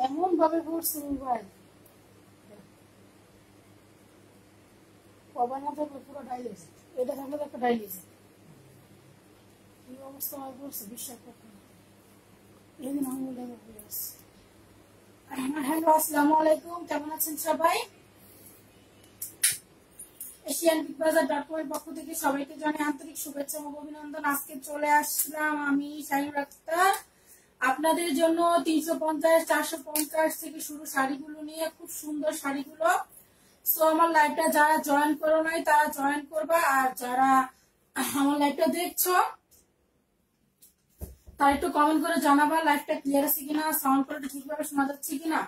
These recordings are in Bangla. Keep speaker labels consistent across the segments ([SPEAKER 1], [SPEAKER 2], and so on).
[SPEAKER 1] এমন ভাবে পড়ছে মোবাইল পুরো ডাইলেছে, এটা থাকলে একটা ডাইলেছে কি অবস্থা হয় পড়ছে বিশ্বাস করতে এদিন আঙুল ডেকে পড়ে আসছে। হ্যালো, আসসালামু আলাইকুম, কেমন আছেন সবাই? এশিয়ান বিগ বাজার .com পক্ষ থেকে সবাইকে জানাই আন্তরিক শুভেচ্ছা ও অভিনন্দন। আজকে চলে আসলাম আমি শাহিনুর আক্তার আপনাদের জন্য 350, 450 থেকে শুরু শাড়িগুলো নিয়ে, খুব সুন্দর শাড়িগুলো। সো আমার লাইভটা যারা জয়েন করো নাই তারা জয়েন করবা, আর যারা আমার লাইভটা দেখছো তারা একটু কমেন্ট করে জানাবা লাইভটা ক্লিয়ার আছে কিনা, সাউন্ড কোয়ালিটি ঠিকভাবে শোনা যাচ্ছে কিনা,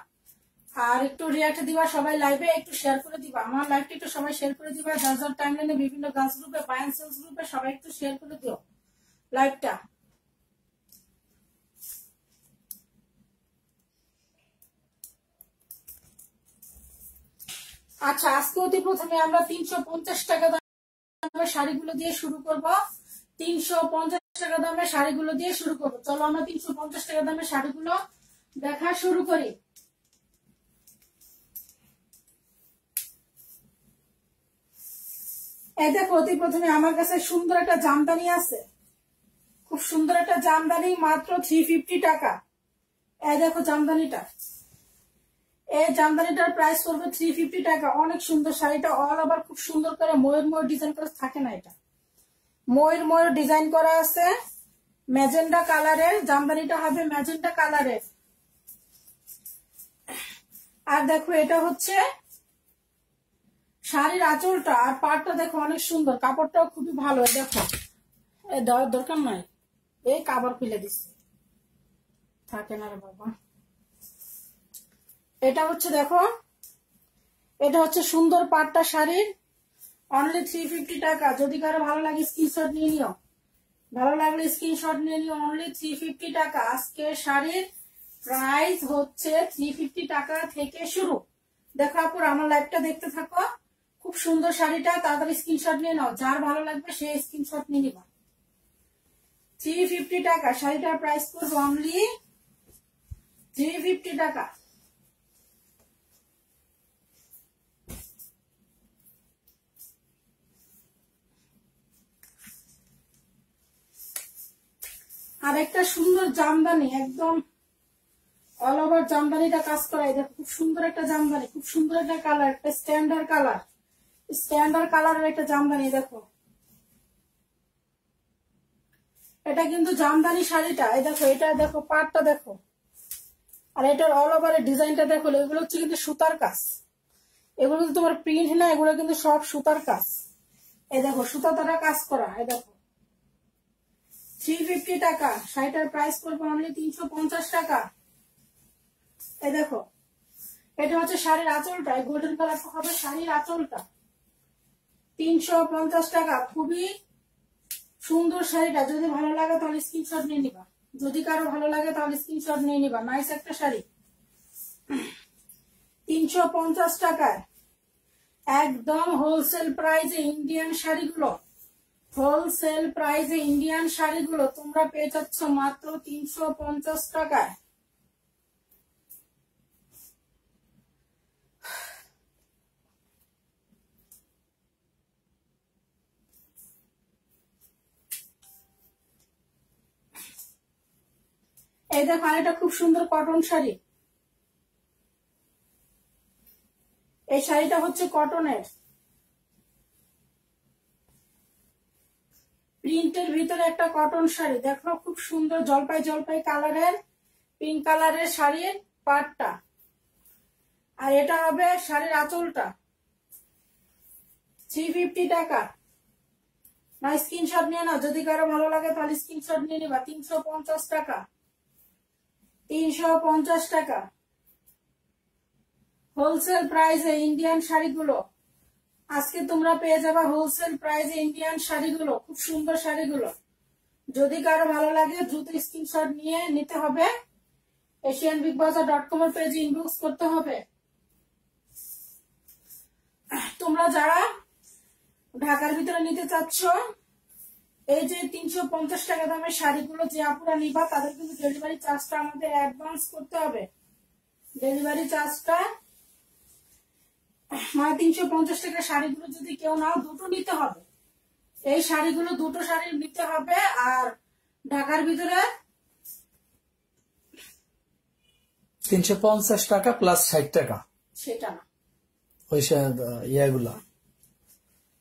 [SPEAKER 1] আর একটু রিয়াক্ট দিবা সবাই, লাইভে একটু শেয়ার করে দিবা, আমার লাইভটা একটু সবাই শেয়ার করে দিবা, যার যার টাইমলাইনে বিভিন্ন গাছ গ্রুপে, বাই এন্ড সেলস গ্রুপে সবাই একটু শেয়ার করে দিও লাইভটা। আচ্ছা, আজকে অতি প্রথমে আমরা 350 টাকা দামের শাড়িগুলো দিয়ে শুরু করব। 350 টাকা দামের শাড়িগুলো দিয়ে শুরু করবো। চলো আমরা 350 টাকা দামের শাড়িগুলো দেখা শুরু করি। এই দেখো, অতি প্রথমে আমার কাছে সুন্দর একটা জামদানি আছে, খুব সুন্দর একটা জামদানি, মাত্র 350 টাকা। এই দেখো জামদানিটা, এই জামদানিটার প্রাইস করবে 350 টাকা। অনেক সুন্দর শাড়িটা, অল ওভার খুব সুন্দর করে ময়ূর ময়ূর ডিজাইন করা থাকে না, এটা ময়ূর ময়ূর ডিজাইন করা আছে। ম্যাজেন্ডা কালারের জামদানিটা হবে, ম্যাজেন্ডা কালারের। আর দেখো এটা হচ্ছে শাড়ির আঁচলটা, আর পাড়টা দেখো অনেক সুন্দর, কাপড়টাও খুবই ভালো। দেখো দেওয়ার দরকার নাই, এই কাপড় খুলে দিচ্ছে, থাকে না রে বাবা। এটা হচ্ছে দেখো, এটা হচ্ছে সুন্দর পাটটা শাড়ির, অনলি 350 টাকা। যদি কারো ভালো লাগে স্ক্রিনশট নিয়ে নিও, ভালো লাগলে স্ক্রিনশট নিয়ে নিও, অনলি 350 টাকা। আজকে শাড়ির প্রাইস হচ্ছে 350 টাকা থেকে শুরু। দেখো আপুর আমার লাইভটা দেখতে থাকো, খুব সুন্দর শাড়িটা, তাড়াতাড়ি স্ক্রিনশট নিয়ে নাও, যার ভালো লাগবে সে স্ক্রিনশট নিয়ে নিবা। 350 টাকা শাড়িটার প্রাইস করবো অনলি 350 টাকা। আর একটা সুন্দর জামদানি, একদম অল ওভার জামদানিটা কাজ করাই, দেখো খুব সুন্দর একটা জামদানি, খুব সুন্দর একটা কালার, একটা স্ট্যান্ডার্ড কালার, স্ট্যান্ডার্ড কালারের একটা জামদানি। দেখো এটা কিন্তু জামদানি শাড়িটা, এই দেখো এটা দেখো পাটটা দেখো, আর এটার অল ওভার ডিজাইনটা দেখো। এগুলো হচ্ছে কিন্তু সুতার কাজ, এগুলো কিন্তু তোমার প্রিন্ট না, এগুলো কিন্তু সব সুতার কাজ। এই দেখো সুতা দ্বারা কাজ করা। এই দেখো 350 টাকা শাড়িটার প্রাইস করবো অনলি 350 টাকা। এই দেখো এটা হচ্ছে শাড়ির আঁচলটা, গোল্ডেন কালারটা হবে শাড়ির আঁচলটা, 350 টাকা। খুবই সুন্দর শাড়িটা, যদি ভালো লাগে তাহলে স্ক্রিনশট নিয়ে নিবা, যদি কারো ভালো লাগে তাহলে স্ক্রিনশট নিয়ে নিবা। নাইস একটা শাড়ি, 350 টাকায় একদম হোলসেল প্রাইসে ইন্ডিয়ান শাড়িগুলো, হোলসেল প্রাইসে ইন্ডিয়ান শাড়িগুলো তোমরা পেয়ে যাচ্ছ মাত্র 350 টাকায়। এই দেখো আরেকটা খুব সুন্দর কটন শাড়ি, এই শাড়িটা হচ্ছে কটনের, প্রিন্টের ভিতরে একটা কটন শাড়ি। দেখো খুব সুন্দর জলপাই জলপাই কালারের, পিঙ্ক কালারের শাড়ির পাটটা, আর এটা হবে শাড়ির আঁচলটা। 350 টাকা। না স্ক্রিনশট নিয়ে নাও, যদি কারো ভালো লাগে তাহলে স্ক্রিনশট নিয়ে নিবা। 350 টাকা, 350 টাকা হোলসেল প্রাইসে ইন্ডিয়ান শাড়িগুলো। আজকে তোমরা পেয়ে যাবা হোলসেল প্রাইসে ইন্ডিয়ান শাড়িগুলো, খুব সুন্দর শাড়িগুলো। যদি কারো ভালো লাগে দ্রুত স্ক্রিনশট নিয়ে নিতে হবে। asianbigbazaar.com এর পেজে ইনবক্স করতে হবে। তোমরা যারা ঢাকার ভিতরে নিতে চাচ্ছ, এই যে 350 টাকা দামের শাড়িগুলো যে আপুরা নিবা তাদের কিন্তু ডেলিভারি চার্জটা আমাদের অ্যাডভান্স করতে হবে। ডেলিভারি চার্জটা মানে 350 টাকা শাড়িগুলো যদি কেউ নাও দুটো নিতে হবে। এই শাড়িগুলো দুটো শাড়ি নিতে হবে। আর ঢাকার ভিতরে
[SPEAKER 2] 350 টাকা প্লাস 60 টাকা,
[SPEAKER 1] সেটা না,
[SPEAKER 2] ওই ইয়াগুলা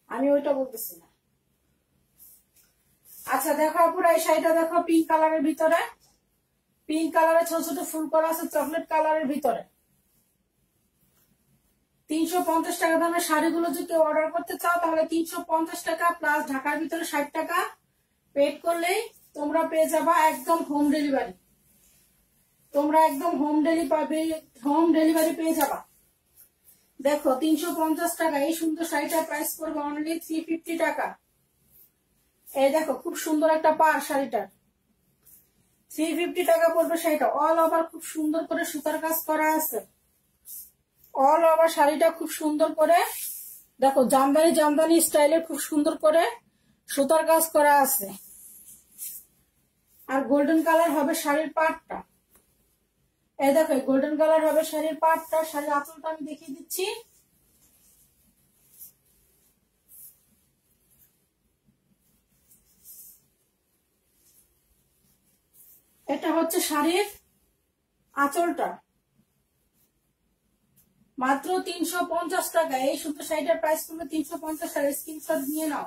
[SPEAKER 1] আমি ওইটা বলতেছি না। আচ্ছা দেখো আপুরা, এই শাড়িটা দেখো, পিঙ্ক কালারের ভিতরে, পিঙ্ক কালারের ছোট ছোট ফুল করা আছে চকলেট কালারের ভিতরে। 350 টাকা দামের শাড়িগুলো যদি কেউ অর্ডার করতে চাও তাহলে 350 টাকা প্লাস ঢাকার ভিতরে 60 টাকা পেড করলেই তোমরা পেয়ে যাবা একদম হোম ডেলিভারি। তোমরা একদম হোম ডেলিভারি পেয়ে যাবা। দেখো 350 টাকা এই সুন্দর শাড়িটার প্রাইস পড়বে অনলি 350 টাকা। এই দেখো খুব সুন্দর একটা পার শাড়িটার 350 টাকা পড়বে শাড়িটা। অল ওভার খুব সুন্দর করে সুতার কাজ করা আছে। অল ওভার শাড়িটা খুব সুন্দর করে দেখো জামদানি জামদানি স্টাইলে খুব সুন্দর করে সুতার কাজ করা আছে। আর গোল্ডেন কালার হবে শাড়ির পাটটা। এই দেখো গোল্ডেন কালার হবে শাড়ির পাটটা। শাড়ির আঁচলটা আমি দেখিয়ে দিচ্ছি। এটা হচ্ছে শাড়ির আঁচলটা, মাত্র 350 টাকা। এই সুন্দর শাড়িটার প্রাইস পড়বে 350 টাকা। স্ক্রিনশট নিয়ে নাও।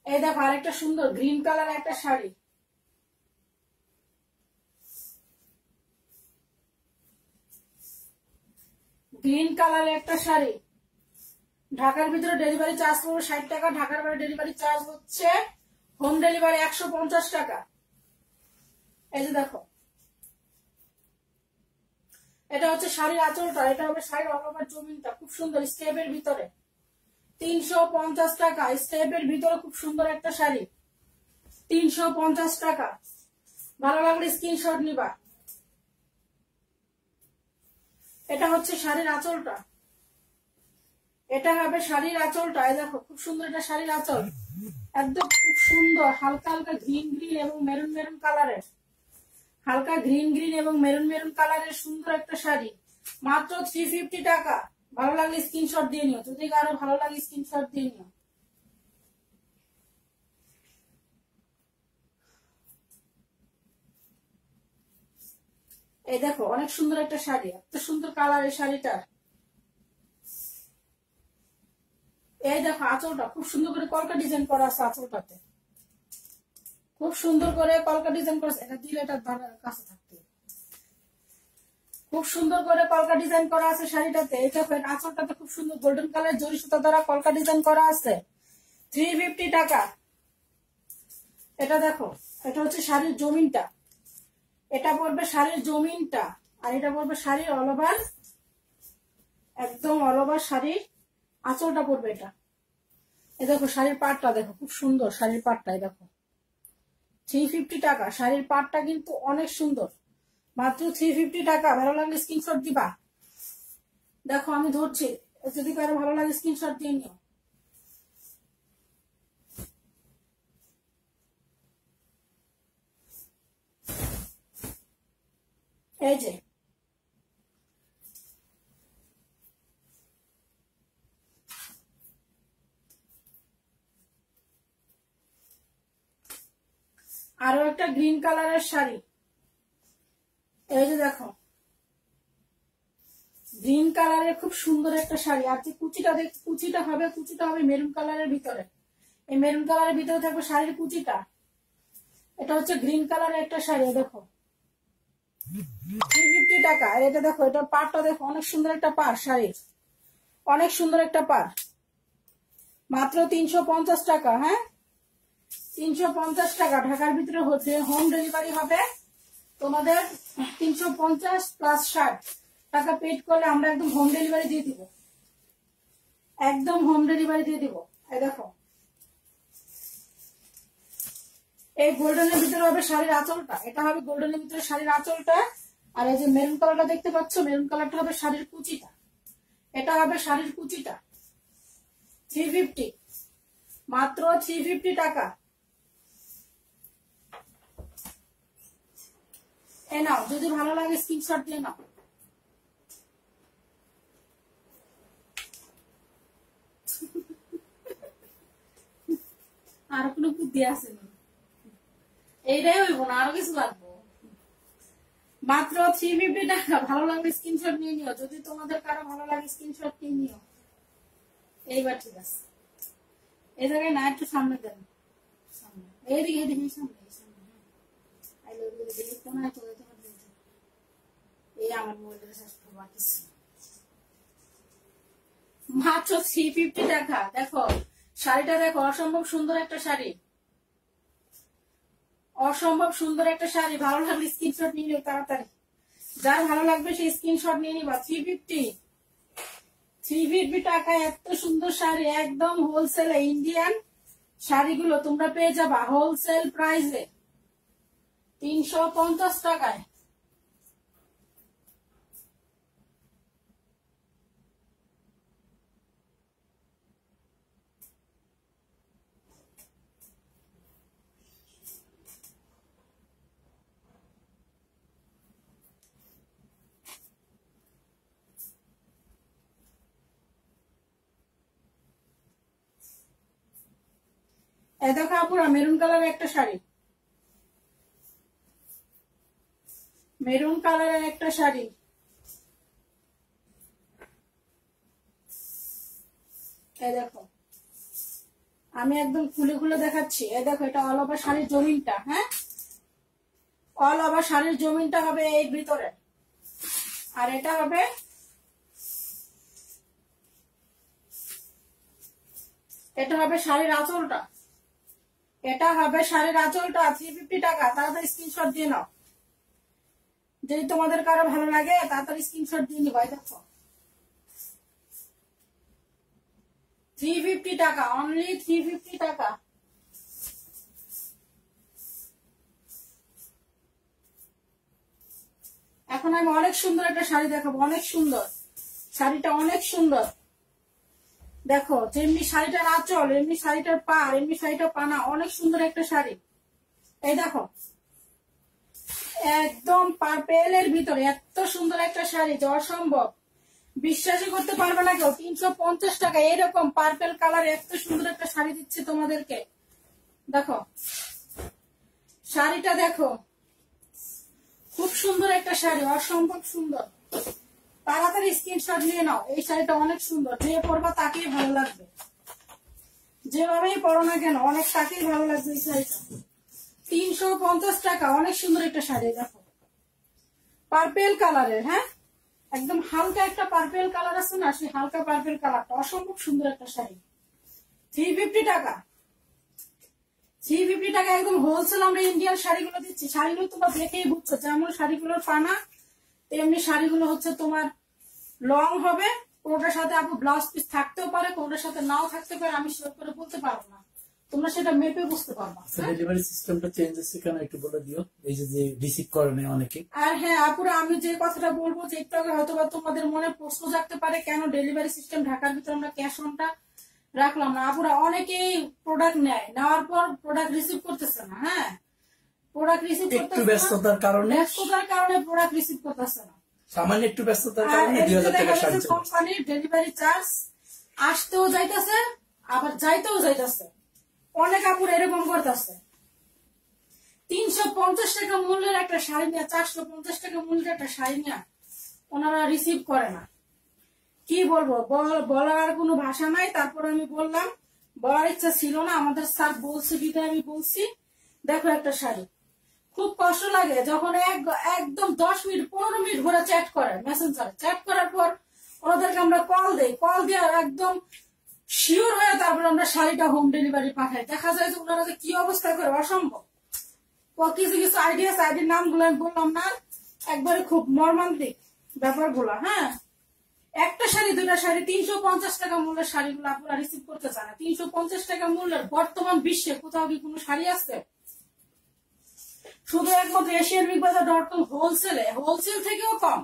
[SPEAKER 1] এই দেখো আরেকটা সুন্দর গ্রিন কালার একটা শাড়ি। গ্রিন কালারের একটা শাড়ি। ঢাকার ভিতরে ডেলিভারি চার্জ পড়বে 60 টাকা। ঢাকার বাইরে ডেলিভারি চার্জ হচ্ছে হোম ডেলিভারি 150 টাকা। এই যে দেখো এটা হচ্ছে শাড়ির আঁচলটা। এটা হবে শাড়ির অল ওভার জমিনটা, খুব সুন্দর স্টেপের ভিতরে। 350 টাকা। স্টেপের ভিতরে খুব সুন্দর একটা শাড়ি, 350 টাকা। ভালো লাগলে স্ক্রিনশট নিবা। এটা হচ্ছে শাড়ির আঁচলটা। এটা হবে শাড়ির আঁচলটা। এই দেখো খুব সুন্দর একটা শাড়ির আঁচল, একদম খুব সুন্দর হালকা হালকা গ্রিন গ্রিন এবং মেরুন মেরুন কালারের, হালকা গ্রিন গ্রিন এবং মেরুন মেরুন কালারের সুন্দর একটা শাড়ি, মাত্র 350 টাকা। ভালো লাগলে স্ক্রিনশট দিয়ে নিও। যদি কারো ভালো লাগে স্ক্রিনশট দিয়ে নিও। এই দেখো অনেক সুন্দর একটা শাড়ি, এত সুন্দর কালার এই শাড়িটা। এই দেখো আঁচলটা খুব সুন্দর করে কলকা ডিজাইন করা আছে। আঁচলটাতে খুব সুন্দর করে কলকা ডিজাইন করা আছে। এটা দিলে এটা কাছে থাকতে খুব সুন্দর করে কলকা ডিজাইন করা আছে শাড়িটাতে। এই দেখো আঁচলটাতে খুব সুন্দর গোল্ডেন কালার জরি সুতা দ্বারা কলকা ডিজাইন করা আছে। 350 টাকা। এটা দেখো এটা হচ্ছে শাড়ির জমিনটা। এটা পড়বে শাড়ির জমিনটা। আর এটা পড়বে শাড়ির অল ওভার, একদম অল ওভার শাড়ির আঁচলটা পড়বে এটা। এই দেখো শাড়ির পাটটা দেখো খুব সুন্দর শাড়ির পাটটা। এই দেখো 350 টাকা। শাড়ির পাটটা কিন্তু অনেক সুন্দর, মাত্র 350 টাকা। ভালো লাগলে স্ক্রিনশট দিবা। দেখো আমি ধরছি, যদি কারো ভালো লাগে স্ক্রিনশট দিয়ে নিও। এই যে আরো একটা গ্রিন কালারের শাড়ি, এই যে দেখো গ্রিন কালারের খুব সুন্দর একটা শাড়ি। আর যে কুচিটা হবে মেরুন কালারের ভিতরে। এই মেরুন কালারের ভিতরে থাকবে শাড়ির কুচিটা। এটা হচ্ছে গ্রিন কালারের একটা শাড়ি, দেখো 350 টাকা। আর এটা দেখো, এটা পাড়টা দেখো, অনেক সুন্দর একটা পাড় শাড়ির, অনেক সুন্দর একটা পাড়, মাত্র 350 টাকা। হ্যাঁ 350 টাকা। ঢাকার ভিতরে হচ্ছে হোম ডেলিভারি হবে তোমাদের 350 প্লাস 60 টাকা পেড করলে আমরা একদম হোম ডেলিভারি দিয়ে দিব, একদম হোম ডেলিভারি দিয়ে দিব। এই দেখো এই গোল্ডেনের ভিতরে হবে শাড়ির আঁচলটা, এটা হবে গোল্ডেনের ভিতরে শাড়ির আঁচলটা। আর এই যে মেরুন কালারটা দেখতে পাচ্ছ, মেরুন কালারটা হবে শাড়ির কুচিটা, এটা হবে শাড়ির কুচিটা। 350, মাত্র 350 টাকা। এ নাও, যদি ভালো লাগে স্ক্রিনশট দিয়ে নাও। আর কোনো বুদ্ধি আছে না, এইটাই হইব না, আরো কিছু লাগবো। মাত্র 350 টাকা। ভালো লাগলে স্ক্রিনশট নিয়ে নিও, যদি তোমাদের কারো ভালো লাগে স্ক্রিনশট নিয়ে নিও। এইবার ঠিক আছে, এই জায়গায় না, একটু সামনে দেন, সামনে এইদিকে এইদিকে সামনে সামনে। আই লাভ ইউ দিদি, কোনায় চলে তোমার দিদি। এই আমার মোবাইলের শেষ খবর কিছু। মাত্র 350 টাকা। দেখো শাড়িটা দেখো, অসম্ভব সুন্দর একটা শাড়ি, অসম্ভব সুন্দর একটা শাড়ি। ভালো লাগলে স্ক্রিনশট নিয়ে নিও তাড়াতাড়ি, যার ভালো লাগবে সেই স্ক্রিনশট নিয়ে নিবা। 350 টাকা এত সুন্দর শাড়ি, একদম হোলসেলে ইন্ডিয়ান শাড়িগুলো তোমরা পেয়ে যাবা হোলসেল প্রাইসে 350 টাকায়। এই দেখো আপুরা, মেরুন কালারের একটা শাড়ি, মেরুন কালারের একটা শাড়ি। এই দেখো আমি একদম খুলে খুলে দেখাচ্ছি। এই দেখো, এটা অল ওভার শাড়ির জমিনটা। হ্যাঁ অল ওভার শাড়ির জমিনটা হবে এই ভিতরে, আর এটা হবে শাড়ির আঁচলটা, এটা হবে শাড়ির আঁচলটা। 350 টাকা। তাড়াতাড়ি স্ক্রিনশট দিয়ে নাও, যদি তোমাদের কারো ভালো লাগে তাড়াতাড়ি স্ক্রিনশট দিয়ে নিবা। দেখো 350 টাকা, অনলি 350 টাকা। এখন আমি অনেক সুন্দর একটা শাড়ি দেখাবো, অনেক সুন্দর শাড়িটা, অনেক সুন্দর। দেখো যেমনি শাড়িটার আঁচল, এমনি শাড়িটার পাড়, এমনি শাড়িটার পানা, অনেক সুন্দর একটা শাড়ি। এই দেখো একদম পার্পেলের ভিতরে এত সুন্দর একটা শাড়ি যে অসম্ভব, বিশ্বাসই করতে পারবে না কেউ। 350 টাকা এরকম পার্পেল কালার এত সুন্দর একটা শাড়ি দিচ্ছে তোমাদেরকে। দেখো শাড়িটা দেখো, খুব সুন্দর একটা শাড়ি, অসম্ভব সুন্দর। তাড়াতাড়ি স্ক্রিনশট নিয়ে নাও, এই শাড়িটা অনেক সুন্দর, যে পরবা তাকেই ভালো লাগবে, যেভাবেই পরো না কেন অনেক তাকেই ভালো লাগবে এই শাড়িটা। 350 টাকা, অনেক সুন্দর একটা শাড়ি। দেখো পার্পেল কালারের, হ্যাঁ একদম হালকা একটা পার্পেল কালার আছে না, সেই হালকা পার্পেল কালারটা, অসম্ভব সুন্দর একটা শাড়ি। 350 টাকা, 350 টাকা একদম হোলসেল আমরা ইন্ডিয়ান শাড়িগুলো দিচ্ছি। শাড়িগুলো তোমরা দেখেই বুঝছো, যেমন শাড়িগুলোর পানা তেমনি শাড়িগুলো হচ্ছে তোমার লং হবে। কোনটার সাথে আপু ব্লাউজ পিস থাকতেও পারে, কোনটার সাথে নাও থাকতে পারে, আমি সেটা করে বলতে পারবো না, তোমরা সেটা মেপে বুঝতে পারবা।
[SPEAKER 2] ডেলিভারি সিস্টেমটা চেঞ্জ হচ্ছে কেন একটু বলে দিও, এই যে রিসিভ করে নেই অনেকে।
[SPEAKER 1] আর হ্যাঁ আপুরা, আমি যে কথাটা বলবো যে একটু আগে হয়তো বা তোমাদের মনে প্রশ্ন জাগতে পারে কেন ডেলিভারি সিস্টেম ঢাকার ভিতরে আমরা ক্যাশ অনটা রাখলাম না। আপুরা অনেকেই প্রোডাক্ট নেয়, নেওয়ার পর প্রোডাক্ট রিসিভ করতেছে না। হ্যাঁ প্রোডাক্ট রিসিভ
[SPEAKER 2] একটু ব্যস্ততার কারণে
[SPEAKER 1] প্রোডাক্ট রিসিভ করতেছে না,
[SPEAKER 2] সামান্য একটু ব্যস্ততার কারণে 2000 টাকা সার্চ
[SPEAKER 1] কোম্পানির ডেলিভারি চার্জ আসতেও যাইতেছে আবার যাইতেও যাইতেছে। অনেক আপুর এরকম করতেছে। 350 টাকা মূল্যের একটা শাড়ি নিয়ে 450 টাকা মূল্যের একটা শাড়ি নিয়ে ওনারা রিসিভ করে না। কি বলবো, বলার আর কোনো ভাষা নাই। তারপর আমি বললাম, বলার ইচ্ছা ছিল না, আমাদের স্যার বলছে বিদায় আমি বলছি। দেখো একটা শাড়ি, খুব কষ্ট লাগে যখন একদম 10 মিনিট 15 মিনিট ধরে চ্যাট করে মেসেঞ্জারে। চ্যাট করার পর ওনাদেরকে আমরা কল দেই, কল দিয়ে একদম শিওর হয়ে তারপর আমরা শাড়িটা হোম ডেলিভারি পাঠাই। দেখা যায় যে ওনারা যে কি অবস্থা করে, অসম্ভব। কিছু কিছু আইডিয়াস, আইডির নামগুলো আমি বললাম না, একবারে খুব মর্মান্তিক ব্যাপারগুলো। হ্যাঁ, একটা শাড়ি দুটা শাড়ি 350 টাকা মূল্যের শাড়িগুলো আপনারা রিসিভ করতে চান না। 350 টাকা মূল্যের বর্তমান বিশ্বে কোথাও কি কোনো শাড়ি আছে? শুধু একমাত্র asianbigbazaar.com হোলসেল থেকেও কম।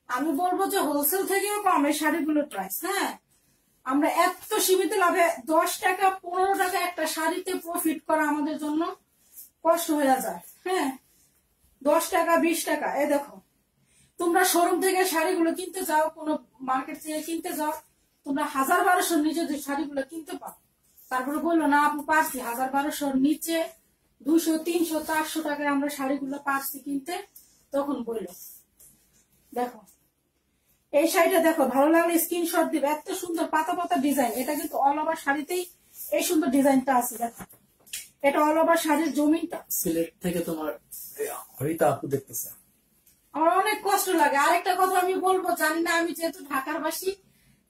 [SPEAKER 1] আমি বলবো যে হোলসেল থেকেও কম এই শাড়িগুলোর প্রাইস। হ্যাঁ, আমরা এত সীমিত লাভে 10 টাকা 15 টাকা একটা শাড়িতে প্রফিট করা আমাদের জন্য কষ্ট হয়ে যায়। হ্যাঁ, 10 টাকা 20 টাকা। এই দেখো, তোমরা শোরুম থেকে শাড়িগুলো কিনতে যাও, কোনো মার্কেট থেকে কিনতে যাও, তোমরা 1000-1200 নিচে যে শাড়িগুলো কিনতে পাও। তারপরে বললো না আপু পারছি 1000-1200 নিচে 200-300-400 টাকায় আমরা শাড়িগুলো পারছি কিনতে। তখন বললো দেখো এই শাড়িটা দেখো, ভালো লাগলে স্ক্রিনশট দিবে। এত সুন্দর পাতা পাতা ডিজাইন। এটা কিন্তু অল ওভার শাড়িতেই এই সুন্দর ডিজাইনটা আছে। দেখো, এটা অল ওভার শাড়ির জমিনটা।
[SPEAKER 2] সিলেট থেকে তোমার হরিতা আপু দেখতেছে।
[SPEAKER 1] আমার অনেক কষ্ট লাগে। আরেকটা কথা আমি বলবো, জানি না, আমি যেহেতু ঢাকার বাসী,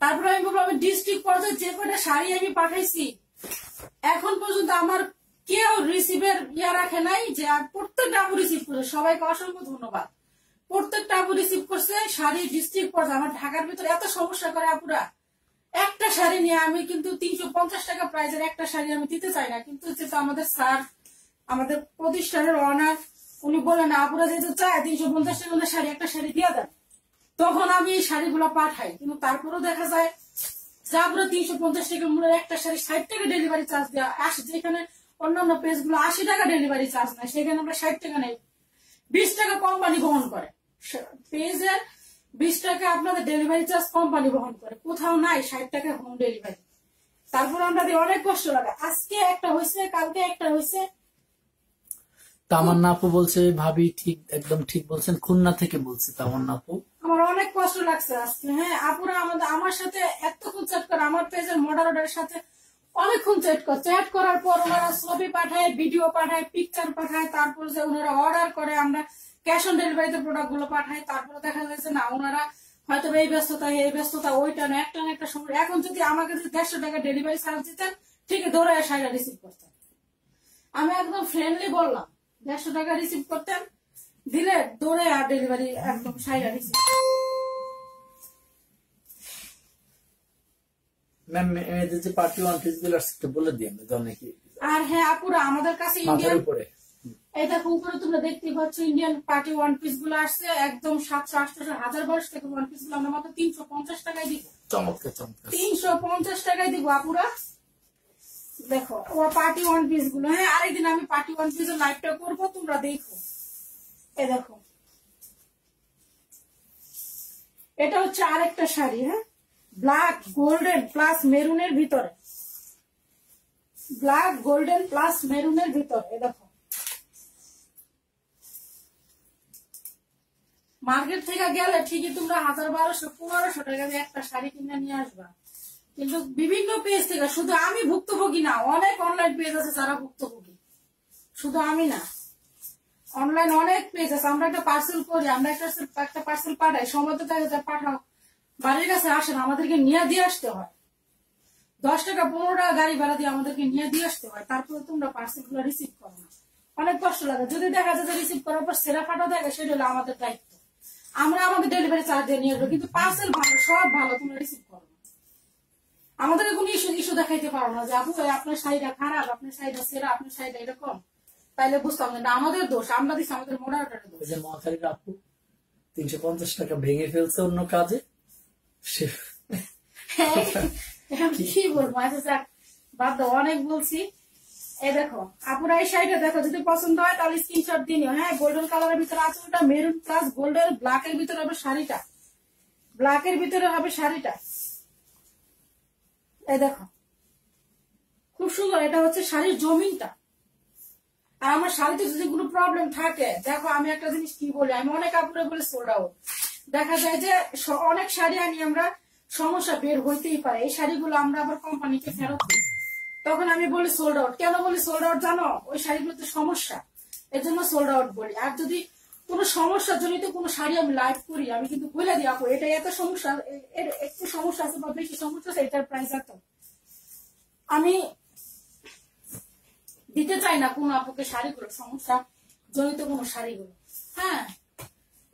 [SPEAKER 1] তারপরে আমি বলবো আমি ডিস্ট্রিক্ট পর্যায়ে যে কটা শাড়ি আমি পাঠাইছি এখন পর্যন্ত আমার কেউ রিসিভের রাখে নাই, যে প্রত্যেকটা আপু রিসিভ করছে। সবাইকে অসংখ্য ধন্যবাদ। প্রত্যেকটা আপু রিসিভ করছে শাড়ি ডিস্ট্রিক্ট পর্যায়ে। আমার ঢাকার ভিতরে এত সমস্যা করে আপুরা, একটা শাড়ি নিয়ে আমি কিন্তু 350 টাকা প্রাইজের একটা শাড়ি আমি দিতে চাই না। কিন্তু যেটা আমাদের স্যার, আমাদের প্রতিষ্ঠানের অনার, উনি বলেন আপুরা যেহেতু চায় 350 টাকা শাড়ি একটা শাড়ি দিয়ে দেন, তখন আমি এই শাড়িগুলো পাঠাই। কিন্তু তারপরেও দেখা যায় যা পুরো 350 টাকা মূল্যের একটা শাড়ি 60 টাকা ডেলিভারি চার্জ দেওয়া আসে। যেখানে অন্যান্য পেজ গুলো 80 টাকা ডেলিভারি চার্জ নেয়, সেখানে আমরা 60 টাকা নেই। 20 টাকা কোম্পানি বহন করে। পেজের 20 টাকা আপনাদের ডেলিভারি চার্জ কোম্পানি বহন করে। কোথাও নাই 60 টাকা হোম ডেলিভারি। তারপর আমরা অনেক কষ্ট লাগে। আজকে একটা হয়েছে, কালকে একটা হয়েছে।
[SPEAKER 2] তামান্না আপু বলছে, ভাবি ঠিক একদম ঠিক বলছেন, খুলনা থেকে বলছে তামান্না আপু।
[SPEAKER 1] আমার অনেক কষ্ট লাগছে আজকে। হ্যাঁ, আপুরা আমার সাথে এতক্ষণ চ্যাট করে, আমার পেজের মডারেটরের সাথে অনেকক্ষণ চ্যাট করার পর ওনারা ছবি পাঠায়, ভিডিও পাঠায়, পিকচার পাঠায়। তারপর যে ওনারা অর্ডার করে, আমরা ক্যাশ অন ডেলিভারিতে প্রোডাক্ট গুলো পাঠাই। তারপরে দেখা যাচ্ছে না, ওনারা হয়তো এই ব্যস্ততা ওইটা না, একটা না একটা সময়। এখন যদি আমাকে যদি 150 টাকা ডেলিভারি চার্জ দিতেন, ঠিক ধরে শাড়িটা রিসিভ করতেন। আমি একদম ফ্রেন্ডলি বললাম 150 টাকা রিসিভ করতেন, দিলে দৌড়ে আর ডেলিভারি একদম শাড়িটা রিসিভ।
[SPEAKER 2] ম্যাম এদের যে পার্টি ওয়ান পিস গুলো আসছে বলে দিই আমরা জানি কি।
[SPEAKER 1] আর হ্যাঁ আপুরা, আমাদের কাছে ইন্ডিয়ান
[SPEAKER 2] উপরে
[SPEAKER 1] এই দেখো উপরে তোমরা দেখতে পাচ্ছ ইন্ডিয়ান পার্টি ওয়ান পিস গুলো আসছে একদম 700, 800, 1000-1200 টাকা ওয়ান পিস গুলো আমরা মাত্র 350 টাকায় দিব।
[SPEAKER 2] চমৎকার চমৎকার
[SPEAKER 1] 350 টাকায় দিব আপুরা। দেখো ও পার্টি ওয়ান পিস গুলো। হ্যাঁ, আরেকদিন আমি পার্টি ওয়ান পিস এর লাইভটা করবো, তোমরা দেখো। এই দেখো, এটা হচ্ছে আরেকটা শাড়ি। হ্যাঁ, ব্ল্যাক গোল্ডেন প্লাস মেরুনের ভিতরে, ব্ল্যাক গোল্ডেন প্লাস মেরুনের ভিতরে। দেখো, মার্কেট থেকে গেলে ঠিকই তোমরা 1000-1200-1500 টাকা দিয়ে একটা শাড়ি কিনে নিয়ে আসবা। কিন্তু বিভিন্ন পেজ থেকে, শুধু আমি ভুক্তভোগী না, অনেক অনলাইন পেজ আছে যারা ভুক্তভোগী, শুধু আমি না। অনলাইন অনেক পেজ আছে। আমরা একটা পার্সেল করি, আমরা একটা পার্সেল পাঠাই, সময় তো থাকে যে পাঠাও, বাড়ির কাছে আসে না, আমাদেরকে নিয়ে দিয়ে আসতে হয়। 10 টাকা 15 টাকা গাড়ি ভাড়া দিয়ে আমাদেরকে নিয়ে দিয়ে আসতে হয়। তারপরে তোমরা পার্সেল গুলো রিসিভ করো না, অনেক কষ্ট লাগে। যদি দেখা যায় রিসিভ করার পর সেরা ফাটা থাকে, সেটা হলো আমাদের দায়িত্ব। আমরা আমাদের ডেলিভারি চার্জ দিয়ে নিয়ে আসবো, কিন্তু পার্সেল ভালো, সব ভালো, তোমরা রিসিভ করো না। আমাদেরকে কোনো ইস্যু দেখাইতে পারো না যে আপু আপনার শাড়িটা খারাপ, আপনার শাড়িটা সেরা, আপনার শাড়িটা এরকম, তাইলে বুঝতাম না আমাদের দোষ, আমরা দিচ্ছি আমাদের মডারেটরের দোষ।
[SPEAKER 2] মহাখালীর আপু 350 টাকা ভেঙে ফেলছে অন্য কাজে।
[SPEAKER 1] কি বলবো, আচ্ছা বাদ দাও, অনেক বলছি। এই দেখো আপুরা, এই শাড়িটা দেখো, যদি পছন্দ হয় তাহলে স্ক্রিনশট দিয়ে নিও। হ্যাঁ, গোল্ডেন কালারের ভিতরে আছে, ওটা মেরুন প্লাস গোল্ডেন, ব্ল্যাকের ভিতরে হবে শাড়িটা, ব্ল্যাকের ভিতরে হবে শাড়িটা। এই দেখো খুব সুন্দর, এটা হচ্ছে শাড়ির জমিনটা। আর আমার শাড়িতে যদি কোনো প্রবলেম থাকে, দেখো আমি একটা জিনিস কি বলি, আমি অনেক কাপড়ে বলে সোল্ড আউট। দেখা যায় যে অনেক শাড়ি আনি আমরা, সমস্যা বের হইতেই পারে, এই শাড়িগুলো আমরা আবার কোম্পানিকে ফেরত দিই, তখন আমি বলি সোল্ড আউট। কেন বলি সোল্ড আউট জানো? ওই শাড়িগুলোতে সমস্যা, এর জন্য সোল্ড আউট বলি। আর যদি কোনো সমস্যা জনিত কোনো শাড়ি আমি লাইভ করি, আমি কিন্তু বলে দিই আপু এটা এত সমস্যা, এর একটু সমস্যা আছে বা বেশি সমস্যা আছে, এটার প্রাইস এত। আমি দিতে চাই না কোনো আপুকে শাড়িগুলো সমস্যা জনিত কোনো শাড়িগুলো। হ্যাঁ,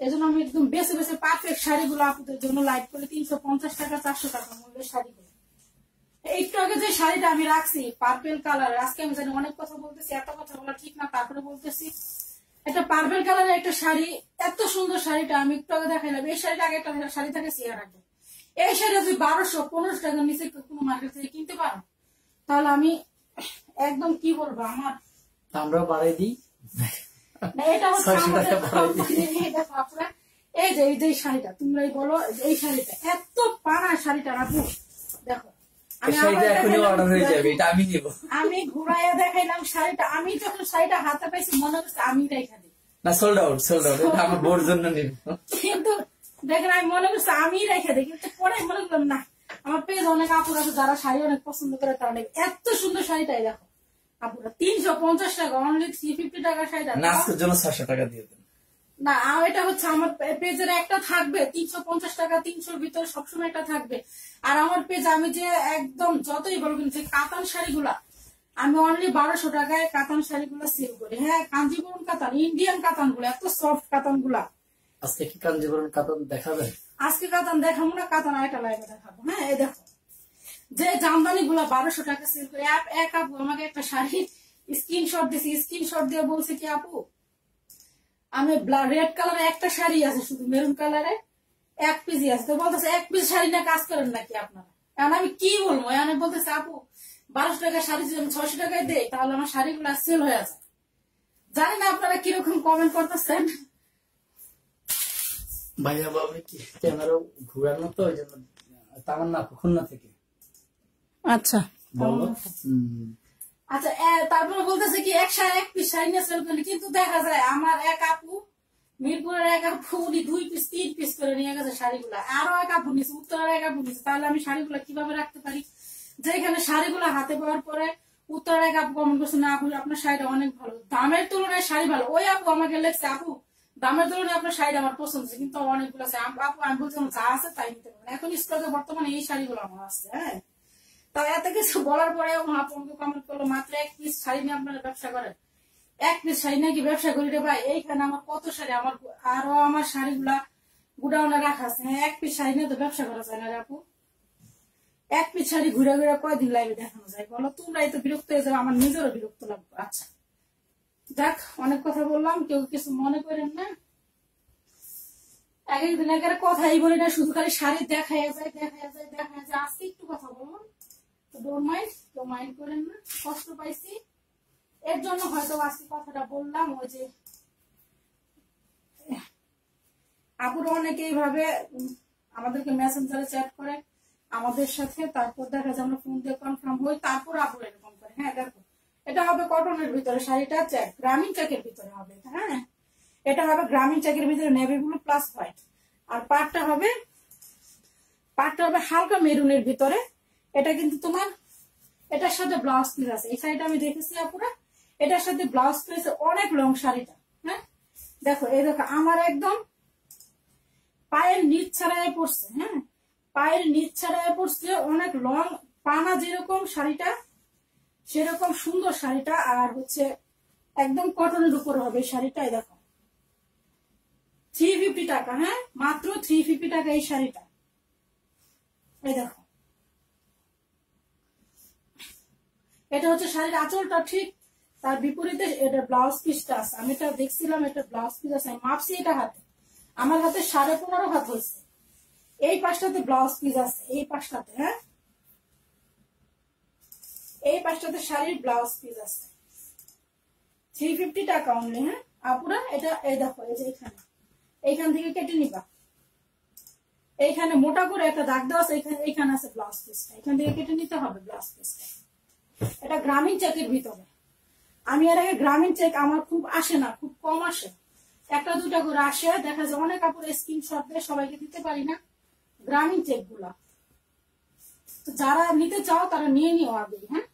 [SPEAKER 1] এই জন্য আমি একদম বেছে বেছে পারফেক্ট শাড়িগুলো আপুদের জন্য লাইভ করে 350 টাকা 400 টাকা মূল্যের শাড়িগুলো। একটু আগে যে শাড়িটা আমি রাখছি পার্পেল কালার, আজকে আমি জানি অনেক কথা বলতেছি, এত কথা বলা ঠিক না, তারপরে বলতেছি একটা পার্পেল কালারের একটা শাড়ি, এত সুন্দর শাড়িটা আমি একটু আগে দেখাইলাম। এই শাড়িটা আগে একটা শাড়ি থাকে চেয়ার রাখবে, এই শাড়িটা যদি 1200-1500 টাকার নিচে কোনো মার্কেট থেকে কিনতে পারো, তাহলে আমি একদম কি বলবো, আমার
[SPEAKER 2] আমরাও বাড়াই দিই।
[SPEAKER 1] এটা হচ্ছে এই যে এই যে শাড়িটা তোমরাই বলো, এই শাড়িটা এত পানা শাড়িটা রাখবো, দেখো আমি ঘুরাইয়া দেখাইলাম শাড়িটা, আমি যখন শাড়িটা হাতে পাইছি মনে হচ্ছে আমি রেখা দিই
[SPEAKER 2] না, সোল্ড আউট সোল্ড আউট, এটা আমার বোর জন্য নিব।
[SPEAKER 1] কিন্তু দেখেন আমি মনে করছি আমি রেখে দিই, কিন্তু পরে মনে করলাম না, আমার পেজ অনেক আপুর আছে যারা শাড়ি অনেক পছন্দ করে, তারা এত সুন্দর শাড়িটাই দেখো আপুরা 350 টাকা, অনলি 350 টাকা শাড়িটা
[SPEAKER 2] আজকের জন্য 600 টাকা দিয়ে দেন
[SPEAKER 1] না। এটা হচ্ছে আমার পেজের একটা থাকবে 350 টাকা, 300-র ভিতরে সবসময় একটা থাকবে। আর আমার পেজ আমি যে একদম যতই বলবেন যে কাতান শাড়িগুলা আমি অনলি 1200 টাকায় কাতান শাড়িগুলা সেল করি। হ্যাঁ, কাঞ্জিবরম কাতান, ইন্ডিয়ান কাতান গুলো, এত সফট কাতান গুলা।
[SPEAKER 2] আজকে কি কাঞ্জিবরম কাতান দেখাবে?
[SPEAKER 1] আজকে কাতান দেখাবো না, কাতান আরেকটা লাইভে দেখাবো। হ্যাঁ, এই দেখো যে জামদানি গুলা 1200 টাকা সেল করে। এক আপু আমাকে একটা শাড়ি স্ক্রিনশট দিয়েছে, স্ক্রিনশট দিয়ে বলছে কি আপু আমি রেড কালারের একটা শাড়ি আছে শুধু মেরুন কালারে, এক পিসই আছে, তো বলতেছে এক পিস শাড়ি না কাজ করেন নাকি আপনারা? এখন আমি কি বলবো, আমি বলতেছে আপু 1200 টাকার শাড়ি যদি আমি 600 টাকায় দেই তাহলে আমার শাড়িগুলো সেল হয়ে যায়। জানি না আপনারা কিরকম কমেন্ট করতেছেন।
[SPEAKER 2] ভাইয়া বাবা কি ক্যামেরা ঘুরানো তো, ওই জন্য তামান্না খুলনা থেকে।
[SPEAKER 1] আচ্ছা
[SPEAKER 2] বলো।
[SPEAKER 1] আচ্ছা, তারপরে বলতেছে কি এক পিস শাড়ি নিয়ে সেল করেন, কিন্তু দেখা যায় আমার এক আপু মিরপুরের এক আপু উনি 2 পিস 3 পিস করে নিয়ে গেছে শাড়িগুলা, আরো এক আপু নিচ্ছে, উত্তরের এক আপু নিচ্ছে। তাহলে আমি শাড়িগুলা কিভাবে রাখতে পারি? যেখানে শাড়িগুলা হাতে পাওয়ার পরে উত্তরের এক আপু কমেন্ট করছে না আপু আপনার শাড়িটা অনেক ভালো, দামের তুলনায় শাড়ি ভালো। ওই আপু আমাকে লেখছে আপু দামের তুলনায় আপনার শাড়িটা আমার পছন্দ হচ্ছে, কিন্তু অনেকগুলো আছে আপু, আমি বলছিলাম যা আছে তাই নিতে পারেন। এখন স্টকে বর্তমানে এই শাড়িগুলো আমার আছে। হ্যাঁ, তাও এত কিছু বলার পরে আপু আমাকে কমেন্ট করলো মাত্র 1 পিস শাড়ি নিয়ে আপনারা ব্যবসা করেন। 1 পিস শাড়ি নাকি ব্যবসা করি রে ভাই? এইখানে আমার কত শাড়ি, আমার আরো আমার শাড়িগুলা গুডাউনে রাখা আছে। হ্যাঁ, 1 পিস শাড়ি নিয়ে তো ব্যবসা করা যায় না রে আপু। 1 পিস শাড়ি ঘুরে ঘুরে কয়দিন লাইভে দেখানো যায় বলো? তোমরাই তো বিরক্ত হয়ে যাবে, আমার নিজেরও বিরক্ত লাগবে। আচ্ছা যাক, অনেক কথা বললাম, কেউ কিছু মনে করেন না। এক একদিন একের কথাই বলি না, শুধু খালি শাড়ি দেখায় যায় দেখায় যায় দেখায় যায়। আজকে একটু কথা বলুন, তো ডোন্ট মাইন্ড, কেউ মাইন্ড করেন না, কষ্ট পাইছি এর জন্য হয়তো আজকে কথাটা বললাম। ওই যে আপুরা অনেকে এইভাবে আমাদেরকে মেসেঞ্জারে চ্যাট করে আমাদের সাথে, তারপর দেখা যায় আমরা ফোন দিয়ে কনফার্ম হই, তারপর আপুরা এরকম করে। হ্যাঁ দেখো, এটা হবে কটনের ভিতরে শাড়িটা, চেক গ্রামীণ চেকের ভিতরে হবে। হ্যাঁ, এটা হবে গ্রামীণ চেকের ভিতরে নেভি ব্লু প্লাস হোয়াইট। আর পাটটা হবে হালকা মেরুনের ভিতরে। এটা কিন্তু তোমার এটার সাথে ব্লাউজ পিস আছে। এই শাড়িটা আমি দেখেছি আপুরা, এটার সাথে ব্লাউজ পিস অনেক লং শাড়িটা। হ্যাঁ দেখো, এই দেখো আমার একদম পায়ের নিচ ছাড়াই পড়ছে। হ্যাঁ, পায়ের নিচ ছাড়াই পড়ছে, অনেক লং পানা, যেরকম শাড়িটা সেরকম সুন্দর শাড়িটা। আর হচ্ছে একদম কটনের উপরে হবে শাড়িটা। দেখো 350 টাকা। হ্যাঁ, মাত্র 350 টাকা এই শাড়িটা। এই দেখো, এটা হচ্ছে শাড়ির আঁচলটা ঠিক, তার বিপরীতে এটা ব্লাউজ পিসটা আছে। আমি এটা দেখছিলাম, এটা ব্লাউজ পিস আছে, মাপছি এটা হাতে, আমার হাতে 15.5 হাত হয়েছে। এই পাশটাতে ব্লাউজ পিস আছে, এই পাশটাতে। হ্যাঁ, এই পাশটাতে শাড়ির ব্লাউজ পিস আছে। 350 টাকা অনলি। হ্যাঁ আপুরা, এটা এই দেখো, এই যে এইখান থেকে কেটে নিবা, এইখানে মোটা করে একটা দাগ দেওয়া আছে, এইখানে আছে ব্লাউজ পিসটা, এখান থেকে কেটে নিতে হবে ব্লাউজ পিসটা। এটা গ্রামীণ চেকের ভিতরে। আমি এর আগে গ্রামীণ চেক আমার খুব আসে না, খুব কম আসে, একটা দুটা করে আসে, দেখা যায় অনেক কাপড়ের স্ক্রিনশট দিয়ে সবাইকে দিতে পারি না গ্রামীণ চেক গুলা। তো যারা নিতে চাও তারা নিয়ে নিও আগে, হ্যাঁ,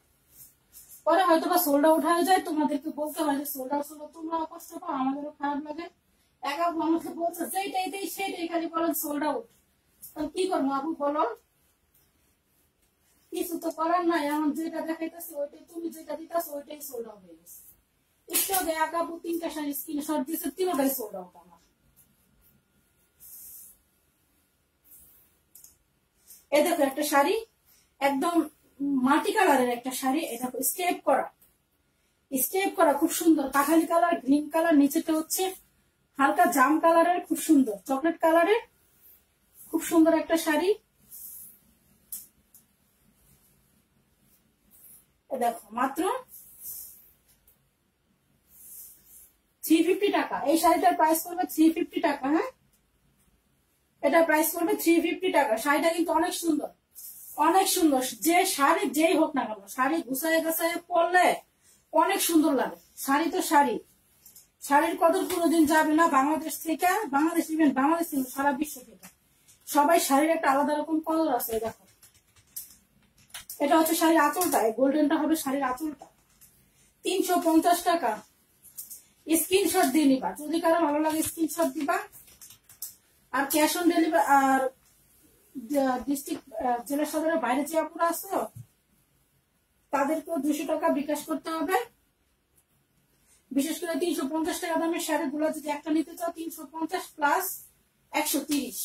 [SPEAKER 1] পরে হয়তো বা সোল্ড আউট হয়ে যায়, তোমাদেরকে বলতে হয় যে সোল্ড আউট হলো, তোমরাও কষ্ট পাও, আমাদেরও খারাপ লাগে। এক আপু আমাকে বলছে যেটাই দেই সেটাই খালি বলেন সোল্ড আউট, কি করবো আপু বলো? কিছু তো করার নাই, এখন যেটা দেখাইতেছে ওইটাই, তুমি যেটা দিতেছো ওইটাই সোল্ড আউট হয়ে গেছে। একটু আগে এক আপু 3টা শাড়ি স্ক্রিনশট দিয়েছে, 3টাই সোল্ড আউট আমার। এই দেখো একটা শাড়ি, একদম মাটি কালারের একটা শাড়ি, এটা স্টেপ করা, স্টেপ করা, খুব সুন্দর, কাঠালি কালার, গ্রিন কালার, নিচেটা হচ্ছে হালকা জাম কালারের, খুব সুন্দর চকলেট কালারের, খুব সুন্দর একটা শাড়ি। দেখো মাত্র 350 টাকা। এই শাড়িটার প্রাইস করবে 350 টাকা। হ্যাঁ, এটা প্রাইস করবে 350 টাকা। শাড়িটা কিন্তু অনেক সুন্দর, অনেক সুন্দর। যে শাড়ি যেই হোক না কেন, শাড়ি গুছায় গাছায় পরলে অনেক সুন্দর লাগে। শাড়ি তো শাড়ি, শাড়ির কদর কোনোদিন যাবে না বাংলাদেশ থেকে, বাংলাদেশ ইভেন বাংলাদেশ থেকে সারা বিশ্ব থেকে সবাই শাড়ির একটা আলাদা রকম কদর আছে। দেখো এটা হচ্ছে শাড়ির আঁচলটা, এই গোল্ডেনটা হবে শাড়ির আঁচলটা। 350 টাকা। স্ক্রিনশট দিয়ে নিবা, যদি কারো ভালো লাগে স্ক্রিনশট দিবা। আর ক্যাশ অন ডেলিভারি, আর ডিস্ট্রিক্ট জেলা সদরের বাইরে যে আপুরা আছে তাদেরকেও 200 টাকা বিকাশ করতে হবে। বিশেষ করে 350 টাকা দামের শাড়িগুলো যদি একটা নিতে চাও, 350 প্লাস 130,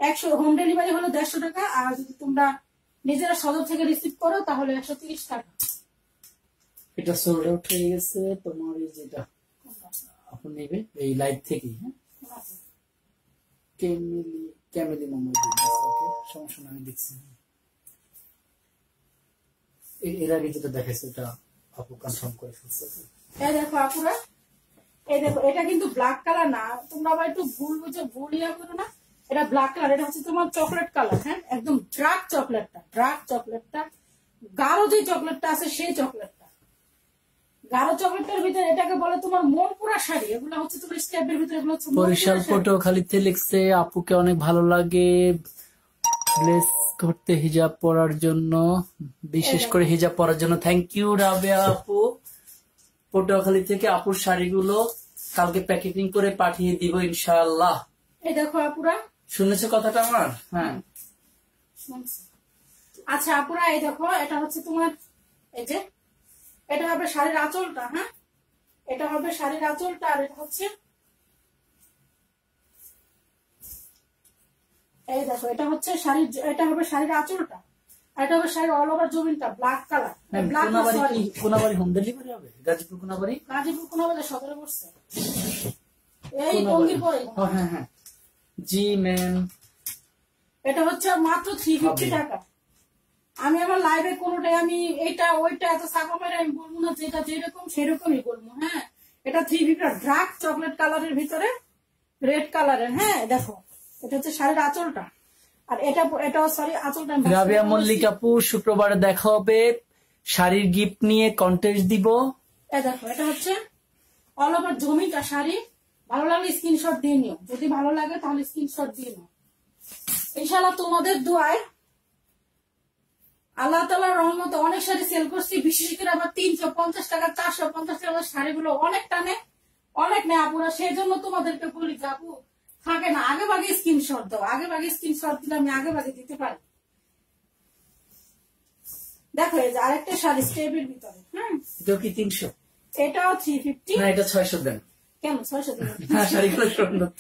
[SPEAKER 1] 100 হোম ডেলিভারি হলো 150 টাকা। আর যদি তোমরা নিজেরা সদর থেকে রিসিভ করো তাহলে 130 টাকা।
[SPEAKER 2] এটা সোল্ড আউট হয়ে গেছে তোমার, এই যেটা আপনি নেবে এই লাইভ থেকেই। হ্যাঁ, ক্যামেলি নম্বর দিয়েছে। ওকে, সমস্যা না, আমি দেখছি। এর আগে যেটা দেখাইছে এটা আপু কনফার্ম করে ফেলছে।
[SPEAKER 1] এই দেখো আপুরা, এই দেখো এটা কিন্তু ব্ল্যাক কালার না, তোমরা আবার একটু ভুল বুঝে ভুল ইয়া করো না। এটা ব্ল্যাক কালার, এটা হচ্ছে তোমার চকলেট কালার। হ্যাঁ, একদম ডার্ক চকলেটটা, ডার্ক চকলেটটা, গাঢ় যে চকলেটটা আছে সেই চকলেটটা। গাঢ় চকলেটের ভিতরে এটাকে বলে তোমার মন পুরা শাড়ি। এগুলো হচ্ছে তোমার স্টেপের ভিতরে, এগুলো হচ্ছে
[SPEAKER 2] বরিশাল পটুয়াখালীতে লিখছে আপুকে অনেক ভালো লাগে ব্লেস করতে হিজাব পরার জন্য, বিশেষ করে হিজাব পরার জন্য। থ্যাংক ইউ রাবেয়া আপু পটুয়াখালী থেকে। আপুর শাড়িগুলো কালকে প্যাকেটিং করে পাঠিয়ে দিব ইনশাআল্লাহ।
[SPEAKER 1] এই দেখো আপুরা,
[SPEAKER 2] শুনেছো কথাটা আমার? হ্যাঁ,
[SPEAKER 1] আচ্ছা আপুরা, এই দেখো এটা হচ্ছে তোমার, এই যে এটা হবে শাড়ির আঁচলটা। হ্যাঁ, এটা হবে শাড়ির আঁচলটা। আর এটা হচ্ছে, এই দেখো এটা হচ্ছে শাড়ির, এটা হবে শাড়ির আঁচলটা। আর এটা হবে শাড়ির অল ওভার জমিনটা black colour.
[SPEAKER 2] Konabari home delivery হবে? গাজীপুর কোনাবাড়ি?
[SPEAKER 1] গাজীপুর কোনাবাড়ি সদরে পড়ছে, এই টঙ্গির পরে।
[SPEAKER 2] হ্যাঁ হ্যাঁ, জি ম্যাম।
[SPEAKER 1] এটা হচ্ছে মাত্র 350 টাকা। আমি আমার লাইভে কোনোটাই আমি এটা ওইটা এত চাপা মেরে আমি বলবো না, যেটা যেরকম সেরকমই বলবো। হ্যাঁ, এটা 350 ডার্ক চকলেট কালারের ভিতরে রেড কালারের। হ্যাঁ দেখো, এটা হচ্ছে শাড়ির আঁচলটা। আর এটাও সরি আঁচলটা।
[SPEAKER 2] রাবিয়া মল্লিক আপু শুক্রবারে দেখা হবে, শাড়ির গিফট নিয়ে কন্টেস্ট দিব।
[SPEAKER 1] এই দেখো এটা হচ্ছে অল ওভার জমিটা শাড়ি। ভালো লাগলে স্ক্রিনশট দিয়ে নিও, যদি ভালো লাগে তাহলে স্ক্রিনশট দিয়ে নিও। ইনশাআল্লাহ তোমাদের দোয়ায় আল্লাহ তাআলার রহমতে অনেক শাড়ি সেল করছি। বিশেষ করে আবার 350 টাকা 450 টাকার শাড়িগুলো অনেক টানে, অনেক নেই আপুরা। সেই জন্য তোমাদেরকে বলি যে আপু থাকে না, আগে ভাগে স্ক্রিনশট দাও, আগে ভাগে স্ক্রিনশট দিলে আমি আগে ভাগে দিতে পারি। দেখো এই যে আরেকটা শাড়ি স্টেপের ভিতরে। হ্যাঁ,
[SPEAKER 2] এটা কি 300?
[SPEAKER 1] এটাও 350
[SPEAKER 2] না, এটা 600 দেন।
[SPEAKER 1] কেন 600 দেন?
[SPEAKER 2] হ্যাঁ, শাড়িগুলো সুন্দর।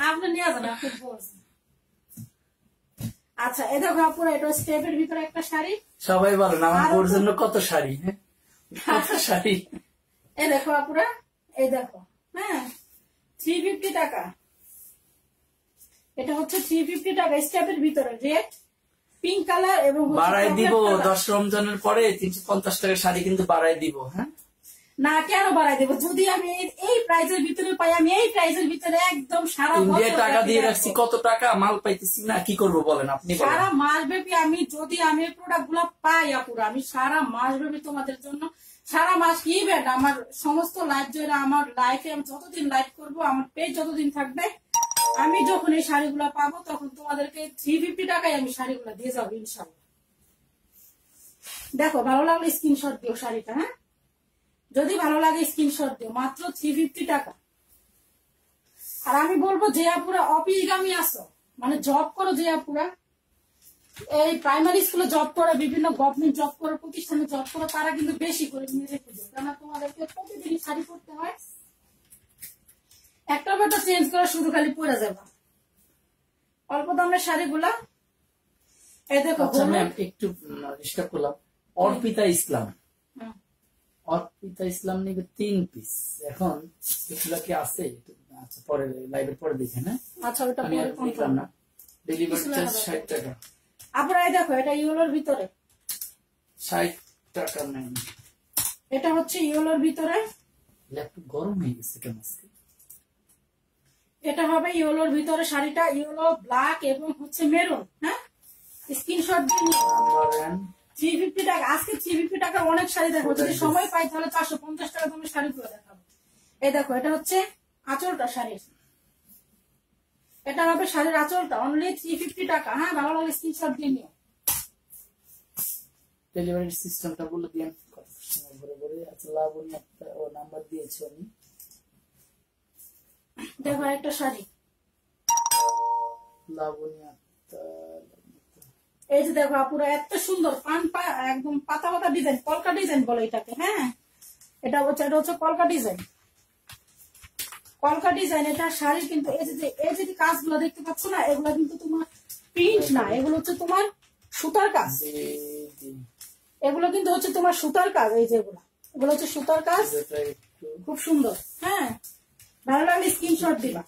[SPEAKER 1] আপনি নিয়ে যান, আপনি বলছেন। আচ্ছা এই দেখো আপুরা, এটা স্টেপের ভিতরে একটা শাড়ি।
[SPEAKER 2] সবাই বলেন আমার বোর জন্য কত শাড়ি। হ্যাঁ, কত শাড়ি।
[SPEAKER 1] এই দেখো আপুরা, এই দেখো। হ্যাঁ, 350 টাকা। এটা হচ্ছে 350 টাকা স্টেপের ভিতরে, রেড পিঙ্ক কালার এবং
[SPEAKER 2] বাড়াই দিব 10 রমজানের পরে 350 টাকা শাড়ি কিন্তু বাড়াই দিব। হ্যাঁ,
[SPEAKER 1] না কেন বাড়াই দেবো, যদি আমি এই প্রাইসের ভিতরে পাই, আমি এই প্রাইসের ভিতরে একদম সারা
[SPEAKER 2] ইন্ডিয়া
[SPEAKER 1] বছর
[SPEAKER 2] টাকা দিয়ে রাখছি, কত টাকা মাল পাইতেছি না, কি করব বলেন আপনি বলেন।
[SPEAKER 1] সারা মাস ব্যাপী আমি যদি আমি এই প্রোডাক্ট গুলো পাই আপুরা, আমি সারা মাস ব্যাপী তোমাদের জন্য, সারা মাস কি ইভেন্ট, আমার সমস্ত লাইফ জন্য, আমার লাইফে আমি যতদিন লাইফ করব, আমার পেজ যতদিন থাকবে, আমি যখন এই শাড়িগুলো পাবো তখন তোমাদেরকে 350 টাকায় আমি শাড়িগুলো দিয়ে যাবো ইনশাল্লাহ। দেখো ভালো লাগলে স্ক্রিনশট দিও শাড়িটা, হ্যাঁ যদি ভালো লাগে স্ক্রিনশট দিও, মাত্র 350 টাকা। আর আমি বলবো যে আপুরা অফিসগামী আসো, মানে জব করো, যে আপুরা এই প্রাইমারি স্কুলে জব করে, বিভিন্ন গভর্নমেন্ট জব করে, প্রতিষ্ঠানে জব করে, তারা কিন্তু বেশি করে নিয়ে রেখে দেয়, কেন তোমাদেরকে প্রতিদিন শাড়ি পরতে হয়, একটা ব্যাটা চেঞ্জ করে শুধু খালি পরে যাবা। অল্প দামের শাড়িগুলা এই দেখো।
[SPEAKER 2] আচ্ছা ম্যাম একটু ডিস্টার্ব করলাম, অর্পিতা ইসলাম, অর্পিতা ইসলাম নিবে 3 পিস, এখন এগুলা কি আছে? আচ্ছা পরে লাইভের পরে দেখেন। হ্যাঁ
[SPEAKER 1] আচ্ছা ওটা
[SPEAKER 2] আমি আর
[SPEAKER 1] পরে
[SPEAKER 2] দেখলাম না। ডেলিভারি চার্জ 60 টাকা।
[SPEAKER 1] আপনারা এই দেখো, এটা ইয়েলোর ভিতরে
[SPEAKER 2] 60 টাকা ম্যাম।
[SPEAKER 1] এটা হচ্ছে ইয়েলোর ভিতরে,
[SPEAKER 2] ল্যাপটপ গরম হয়ে গেছে কেন আজকে?
[SPEAKER 1] এটা হবে ইয়েলোর ভিতরে শাড়িটা, ইয়েলো, ব্ল্যাক এবং হচ্ছে মেরুন। হ্যাঁ স্ক্রিনশট দিয়ে নিও। 350 টাকা, আজকে 350 টাকা অনেক শাড়ি দেখো, যদি সময় পাই তাহলে 450 টাকা তুমি শাড়িগুলো দেখাবো। এই দেখো এটা হচ্ছে আঁচলটা শাড়ির, এটা হবে শাড়ির আঁচলটা, অনলি 350 টাকা। হ্যাঁ ভালো লাগে স্ক্রিনশট দিয়ে নিও।
[SPEAKER 2] ডেলিভারি সিস্টেমটা বলে দিন কত সময় ভরে ভরে। আচ্ছা লাবণী একটা ও নাম্বার দিয়েছে আমি।
[SPEAKER 1] দেখো একটা শাড়ি,
[SPEAKER 2] লাবণী একটা,
[SPEAKER 1] এই যে দেখো আপুরা এত সুন্দর একদম পাতা পাতা ডিজাইন, কলকা ডিজাইন বলে এটাকে। হ্যাঁ এটা হচ্ছে কলকা ডিজাইন, কলকা ডিজাইন। এটা শাড়ি কিন্তু এই যে কাজগুলো দেখতে পাচ্ছ না, এগুলো কিন্তু তোমার প্রিন্ট না, এগুলো হচ্ছে তোমার সুতার কাজ, এগুলো কিন্তু হচ্ছে তোমার সুতার কাজ। এই যেগুলো, এগুলো হচ্ছে সুতার কাজ, খুব সুন্দর। হ্যাঁ ভালো লাগলে স্ক্রিনশট দিবা।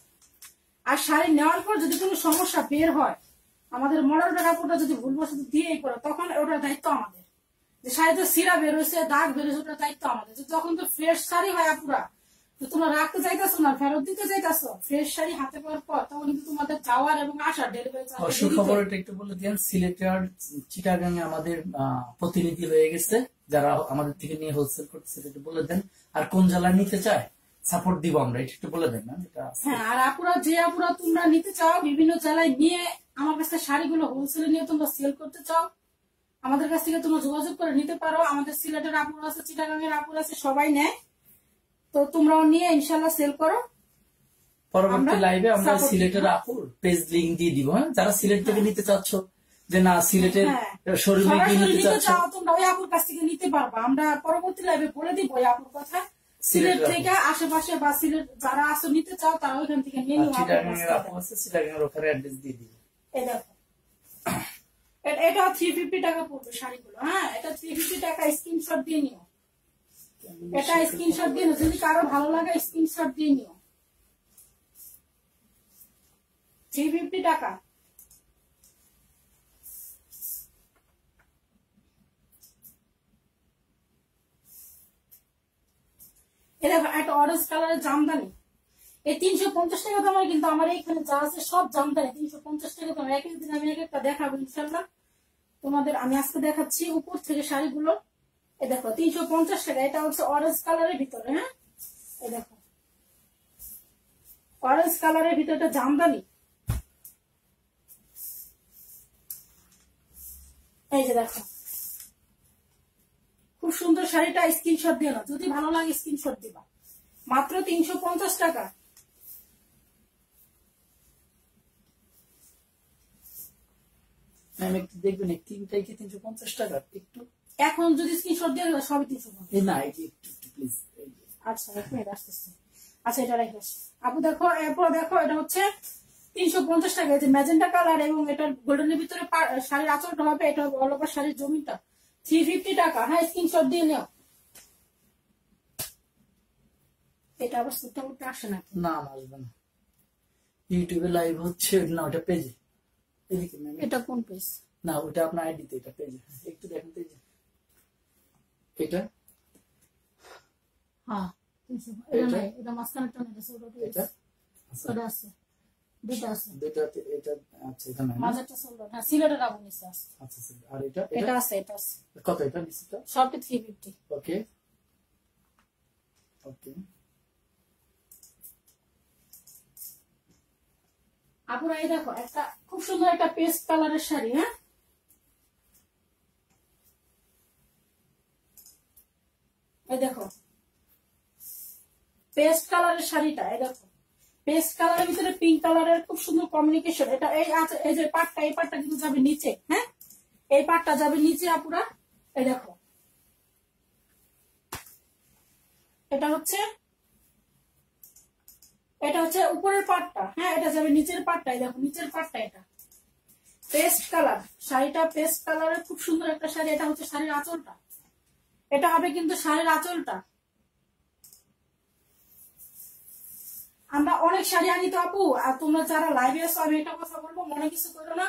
[SPEAKER 1] আর শাড়ি নেওয়ার পর যদি কোনো সমস্যা বের হয়, আমাদের মডেলটা কাপড়টা যদি ভুলবশত দিয়েই পড়ে, তখন ওটার দায়িত্ব আমাদের, যে শাড়িতে সিরা বেরোছে, দাগ বেরোছে, ওটার দায়িত্ব আমাদের। যখন তো ফ্রেশ শাড়ি হয় আপুরা, তো তোমরা রাখতে চাইতেছো না, ফেরত দিতে চাইতেছো, ফ্রেশ শাড়ি হাতে পাওয়ার পর, তখন কিন্তু তোমাদের যাওয়ার এবং আসার ডেলিভারি চার্জ।
[SPEAKER 2] সুখবরটা একটু বলে দিন। সিলেটে আর চিটাগাং এ আমাদের প্রতিনিধি হয়ে গেছে, যারা আমাদের থেকে নিয়ে হোলসেল করতেছে, একটু বলে দেন। আর কোন জেলায় নিতে চায় সাপোর্ট দিব আমরা, এটা একটু বলে দেন না।
[SPEAKER 1] হ্যাঁ আর আপুরা যে আপুরা তোমরা নিতে চাও, বিভিন্ন জেলায় নিয়ে আমার কাছে শাড়িগুলো হোলসেলে নিয়ে তোমরা সেল করতে চাও, আমাদের কাছ থেকে তোমরা যোগাযোগ করে নিতে পারো। আমাদের সিলেটের আপুরা আছে, চিটাগাং এর আপুরা আছে, সবাই নেয়, তো তোমরাও নিয়ে ইনশাল্লাহ সেল করো।
[SPEAKER 2] পরবর্তী লাইভে আমরা সিলেটের আপুর পেজ লিংক দিয়ে দিব। হ্যাঁ যারা সিলেট থেকে নিতে চাচ্ছ, যে না সিলেটের শোরুমে গিয়ে নিতে চাচ্ছ,
[SPEAKER 1] তোমরা ওই আপুর কাছ থেকে নিতে পারবা। আমরা পরবর্তী লাইভে বলে দিব ওই আপুর কথা। সিলেট থেকে আশেপাশে বা সিলেট যারা আসো নিতে চাও, তারা ওইখান থেকে নিয়ে নিও।
[SPEAKER 2] চিটাগাং এর আপু আছে, চিটাগাং এর ওখানে অ্যাড্রেস দিয়ে দিব।
[SPEAKER 1] এই দেখো এটা 350 টাকা পড়বে শাড়িগুলো। হ্যাঁ এটা 350 টাকা, স্ক্রিনশট দিয়ে নিও। এটা স্ক্রিনশট দিয়ে নিও, যদি কারো ভালো লাগে স্ক্রিনশট দিয়ে নিও। 350 টাকা। এই দেখো একটা অরেঞ্জ কালারের জামদানি, এই 350 টাকা দামের, কিন্তু আমার এইখানে যা আছে সব জামদানি 350 টাকা দাম। এক একদিন আমি এক একটা দেখাবো ইনশাল্লাহ তোমাদের। আমি আজকে দেখাচ্ছি উপর থেকে শাড়িগুলো। এই দেখো 350 টাকা, এটা হচ্ছে অরেঞ্জ কালারের ভিতরে। হ্যাঁ এই দেখো অরেঞ্জ কালারের ভিতরে জামদানি। এই যে দেখো খুব সুন্দর শাড়িটা, স্ক্রিনশট দিয়ে নাও, যদি ভালো লাগে স্ক্রিনশট দিবা। মাত্র 350 টাকা।
[SPEAKER 2] একটু দেখবেন এই তিনটাই কি 350 টাকা? একটু
[SPEAKER 1] এখন যদি স্ক্রিনশট দিয়ে দেবে সবই 350।
[SPEAKER 2] না একটু প্লিজ।
[SPEAKER 1] আচ্ছা এক মিনিট আসতেছে। আচ্ছা এটা রেখে আপু দেখো, এরপর দেখো এটা হচ্ছে 350 টাকা। এই যে ম্যাজেন্টা কালার এবং এটার গোল্ডেনের ভিতরে শাড়ির আঁচলটা হবে, এটা অল ওভার শাড়ির জমিটা 350 টাকা। হ্যাঁ স্ক্রিনশট দিয়ে নিও। এটা আবার সুটটা উঠতে আসে না,
[SPEAKER 2] না আসবে না, ইউটিউবে লাইভ হচ্ছে না, ওটা পেজে। এদিকে ম্যাম
[SPEAKER 1] এটা কোন পেজ?
[SPEAKER 2] না ওটা আপনার আইডিতে, এটা পেজে। একটু দেখেন তো, এটা
[SPEAKER 1] হ্যাঁ 300 এটা নাই, এটা মাঝখানে টান আছে,
[SPEAKER 2] এটা
[SPEAKER 1] ওটা আছে, দুটো আছে,
[SPEAKER 2] দুটো এটা আচ্ছা এটা নাই না?
[SPEAKER 1] মাঝেরটা সোল্ডার, হ্যাঁ সিলেটের আগুন নিচে আছে।
[SPEAKER 2] আচ্ছা আচ্ছা, আর এটা
[SPEAKER 1] এটা আছে, এটা আছে,
[SPEAKER 2] কত এটা নিচেটা?
[SPEAKER 1] সবটি 350।
[SPEAKER 2] ওকে ওকে।
[SPEAKER 1] আপুরা এই দেখো একটা খুব সুন্দর একটা পেস্ট কালারের শাড়ি, হ্যাঁ এই দেখো পেস্ট কালারের শাড়িটা, এই দেখো পেস্ট কালারের ভিতরে পিঙ্ক কালারের খুব সুন্দর কমিউনিকেশন। এটা এই আছে, এই যে পাটটা, এই পাটটা কিন্তু যাবে নিচে, হ্যাঁ এই পাটটা যাবে নিচে আপুরা। এই দেখো এটা হচ্ছে উপরের পাটটা, হ্যাঁ এটা যাবে নিচের পাটটা। এই দেখো নিচের পাটটা, এটা পেস্ট কালার শাড়িটা, পেস্ট কালারের খুব সুন্দর একটা শাড়ি। এটা হচ্ছে শাড়ির আঁচলটা, এটা হবে কিন্তু শাড়ির আঁচলটা। আমরা অনেক শাড়ি আনি তো আপু, আর তোমরা যারা লাইভে আসো আমি এটা কথা বলবো, মনে কিছু করো না।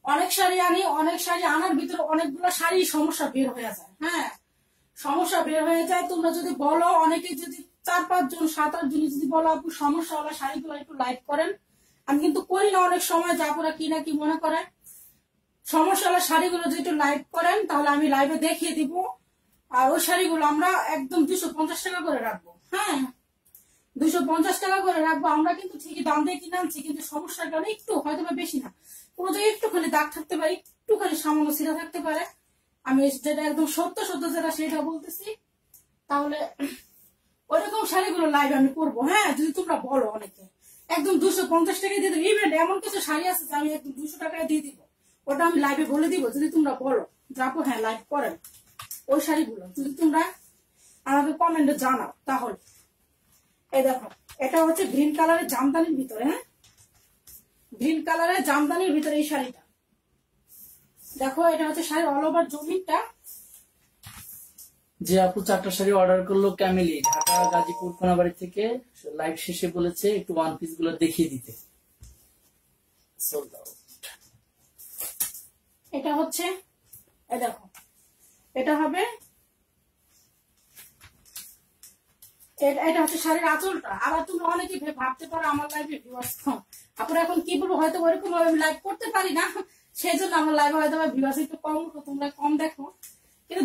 [SPEAKER 1] অনেক শাড়ি আনি, অনেক শাড়ি আনার ভিতরে অনেকগুলো শাড়ি সমস্যা বের হয়ে যায়, হ্যাঁ সমস্যা বের হয়ে যায়। তোমরা যদি বলো, অনেকে যদি 4-5 জন 7-8 জন যদি বলো আপু সমস্যা হলো শাড়িগুলো একটু লাইভ করেন, আমি কিন্তু করি না অনেক সময়, যা আপুরা কি না কি মনে করে। সমস্যা হলো শাড়িগুলো যদি একটু লাইভ করেন তাহলে আমি লাইভে দেখিয়ে দিব। আর ওই শাড়িগুলো আমরা একদম 250 টাকা করে রাখবো, হ্যাঁ 250 টাকা করে রাখবো। আমরা কিন্তু ঠিকই দাম দিয়ে কিনে আনছি, কিন্তু সমস্যার কারণে একটু হয়তো বা বেশি না, কোনো জায়গায় একটুখানি দাগ থাকতে পারে, একটুখানি সামান্য ছিঁড়া থাকতে পারে। আমি যেটা একদম সত্য সত্য যেটা সেটা বলতেছি। তাহলে ওইরকম শাড়িগুলো লাইভ আমি করবো, হ্যাঁ যদি তোমরা বলো অনেকে একদম 250 টাকায় দিয়ে দেবো। ইভেন এমন কিছু শাড়ি আছে যে আমি একদম 200 টাকায় দিয়ে দিব, ওটা আমি লাইভে বলে দিব যদি তোমরা বলো যাবো, হ্যাঁ লাইভ করেন। ওই শাড়িগুলো যদি তোমরা আমাকে কমেন্টে জানাও তাহলে। এই দেখো এটা হচ্ছে গ্রিন কালারের জামদানির ভিতরে, হ্যাঁ গ্রিন কালারের জামদানির ভিতরে এই শাড়িটা দেখো। এটা হচ্ছে শাড়ির অল ওভার জমিনটা।
[SPEAKER 2] যে আপু 4টা শাড়ি অর্ডার করলো ক্যামেলি ঢাকা গাজীপুর কোনাবাড়ি থেকে, লাইভ শেষে বলেছে একটু ওয়ান পিস গুলো দেখিয়ে দিতে।
[SPEAKER 1] এটা হচ্ছে এই দেখো, এটা হবে এটা হচ্ছে শাড়ির আঁচলটা। আবার তুমি অনেকে ভাবতে পারো আমার লাইভে ভিউয়ার্স কম, আপনারা এখন কি বলবো, হয়তো ওরকম আমি লাইভ করতে পারি না, সেই জন্য আমার লাইভে হয়তো ভিউয়ার্স একটু কম, তোমরা কম দেখো। কিন্তু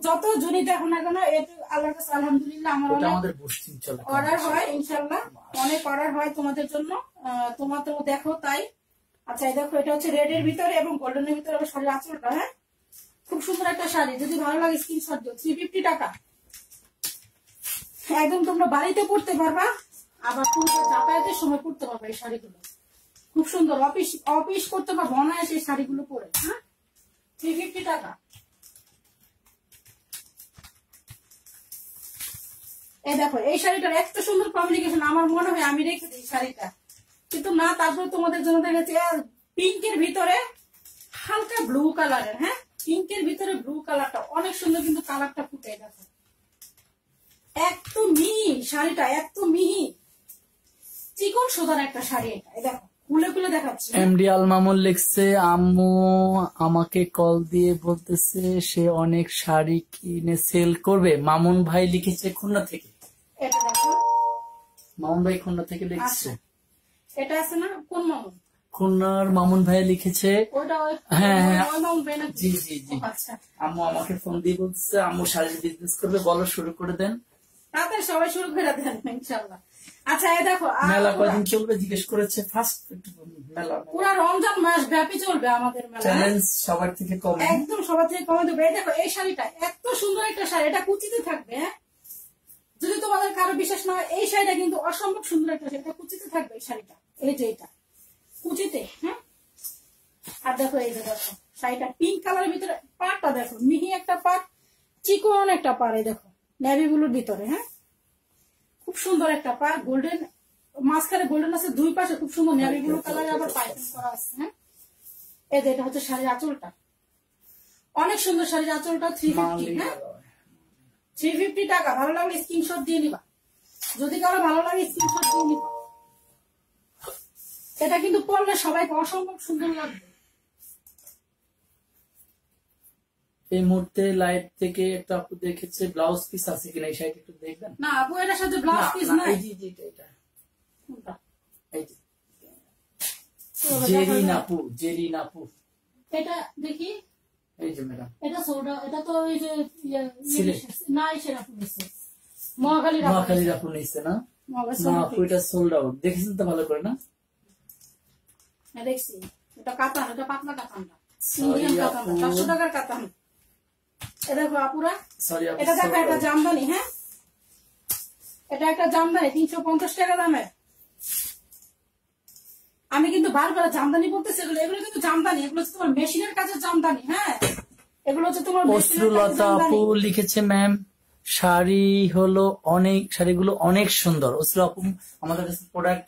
[SPEAKER 1] যত জনই দেখো না কেন, এটা আল্লাহর কাছে আলহামদুলিল্লাহ আমার অর্ডার হয়, ইনশাল্লাহ অনেক অর্ডার হয় তোমাদের জন্য, তোমরা তো দেখো তাই। আচ্ছা এই দেখো এটা হচ্ছে রেড এর ভিতরে এবং গোল্ডেনের ভিতরে আবার শাড়ির আঁচলটা, হ্যাঁ খুব সুন্দর একটা শাড়ি। যদি ভালো লাগে স্ক্রিনশট দিও, 350 টাকা একদম তোমরা বাড়িতে পড়তে পারবা, আবার তোমরা যাতায়াতের সময় পড়তে পারবা। এই শাড়িগুলো খুব সুন্দর, অফিস করতে পারবো অনায়াসে এই শাড়িগুলো পরে, হ্যাঁ 350 টাকা। এই দেখো এই শাড়িটার এত সুন্দর কমিউনিকেশন, আমার মনে হয় আমি রেখে দিই শাড়িটা, কিন্তু না তারপর তোমাদের জন্য দেখেছি পিঙ্কের ভিতরে হালকা ব্লু কালারের, হ্যাঁ পিঙ্কের ভিতরে ব্লু কালারটা অনেক সুন্দর, কিন্তু কালারটা ফুটে দেখো এত মিহি শাড়িটা, এত মিহি চিকন সোদার একটা শাড়ি। এটা দেখো খুলে খুলে দেখাচ্ছি।
[SPEAKER 2] এমডি আল মামুন লিখছে আম্মু আমাকে কল দিয়ে বলতেছে সে অনেক শাড়ি কিনে সেল করবে। মামুন ভাই লিখেছে খুলনা থেকে।
[SPEAKER 1] এটা দেখো
[SPEAKER 2] মামুন ভাই খুলনা থেকে লিখছে।
[SPEAKER 1] এটা আছে না, কোন মামুন?
[SPEAKER 2] খুলনার মামুন ভাই লিখেছে। হ্যাঁ হ্যাঁ জি জি জি। আম্মু আমাকে ফোন দিয়ে বলছে আম্মু শাড়ির বিজনেস করবে, বলো শুরু করে দেন।
[SPEAKER 1] তাতে সবাই শুরু করে দেন ইনশাআল্লাহ। আচ্ছা এই দেখো
[SPEAKER 2] মেলা কয়দিন চলবে জিজ্ঞেস করেছে। ফার্স্ট মেলা
[SPEAKER 1] পুরো রমজান মাস ব্যাপী চলবে আমাদের মেলা।
[SPEAKER 2] চ্যালেঞ্জ সবার থেকে কম,
[SPEAKER 1] একদম সবার থেকে কমে দেবে। এই দেখো এই শাড়িটা এত সুন্দর একটা শাড়ি, এটা কুচিতে থাকবে, হ্যাঁ যদি তোমাদের কারো বিশ্বাস না হয় এই শাড়িটা কিন্তু অসম্ভব সুন্দর একটা শাড়ি, এটা কুচিতে থাকবে এই শাড়িটা, এই যে এটা কুচিতে, হ্যাঁ আর দেখো এই যে দেখো শাড়িটা পিঙ্ক কালারের ভিতরে, পাড়টা দেখো মিহি একটা পাড়, চিকন একটা পাড়, এই দেখো নেভি ব্লুর ভিতরে, হ্যাঁ খুব সুন্দর একটা পাড়, গোল্ডেন মাঝখানে গোল্ডেন আছে, দুই পাশে খুব সুন্দর নেভি ব্লু কালারে আবার পাইপিং করা আছে, হ্যাঁ এই যে এটা হচ্ছে শাড়ির আঁচলটা, অনেক সুন্দর শাড়ির আঁচলটা। 350, হ্যাঁ 350 টাকা। ভালো লাগলে স্ক্রিনশট দিয়ে নিবা, যদি কারো ভালো লাগে স্ক্রিনশট দিয়ে নিবা। এটা কিন্তু পরলে সবাইকে অসম্ভব সুন্দর লাগবে।
[SPEAKER 2] এই মুহূর্তে লাইভ থেকে একটা আপু দেখেছে ব্লাউজ পিস আছে কিনা, এই শাড়িটা একটু দেখবেন।
[SPEAKER 1] না আপু এটার সাথে ব্লাউজ পিস
[SPEAKER 2] না,
[SPEAKER 1] নাই।
[SPEAKER 2] এই যে এটা এই যে জেরিন আপু, জেরিন আপু,
[SPEAKER 1] এটা দেখি।
[SPEAKER 2] এই যে ম্যাডাম,
[SPEAKER 1] এটা সোডা, এটা তো ওই যে
[SPEAKER 2] সিলেট।
[SPEAKER 1] না এসে আপু দিছে, মহাখালীর আপু।
[SPEAKER 2] মহাখালীর আপু নিচ্ছে না? না আপু এটা সোল্ড আউট, দেখেছেন তো ভালো করে না?
[SPEAKER 1] দেখছি এটা কাতান, এটা পাতলা কাতানটা,
[SPEAKER 2] Sorry
[SPEAKER 1] ইন্ডিয়ান কাতান,
[SPEAKER 2] আপু।
[SPEAKER 1] 400 টাকার কাতান। এটা দেখো আপুরা,
[SPEAKER 2] সরি আপু,
[SPEAKER 1] এটা দেখো
[SPEAKER 2] sold
[SPEAKER 1] একটা
[SPEAKER 2] out।
[SPEAKER 1] জামদানি। হ্যাঁ এটা একটা জামদানি 350 টাকা দামের। আমি কিন্তু বারবার জামদানি বলতেছি, এগুলো এগুলো কিন্তু জামদানি, এগুলো হচ্ছে তোমার মেশিনের কাজের জামদানি। হ্যাঁ এগুলো হচ্ছে তোমার মেশিনের কাজের
[SPEAKER 2] অশ্রুলতা আপু
[SPEAKER 1] জামদানি।
[SPEAKER 2] লিখেছে ম্যাম শাড়ি হলো অনেক, শাড়িগুলো অনেক সুন্দর। অশ্রু আপু আমাদের কাছে প্রোডাক্ট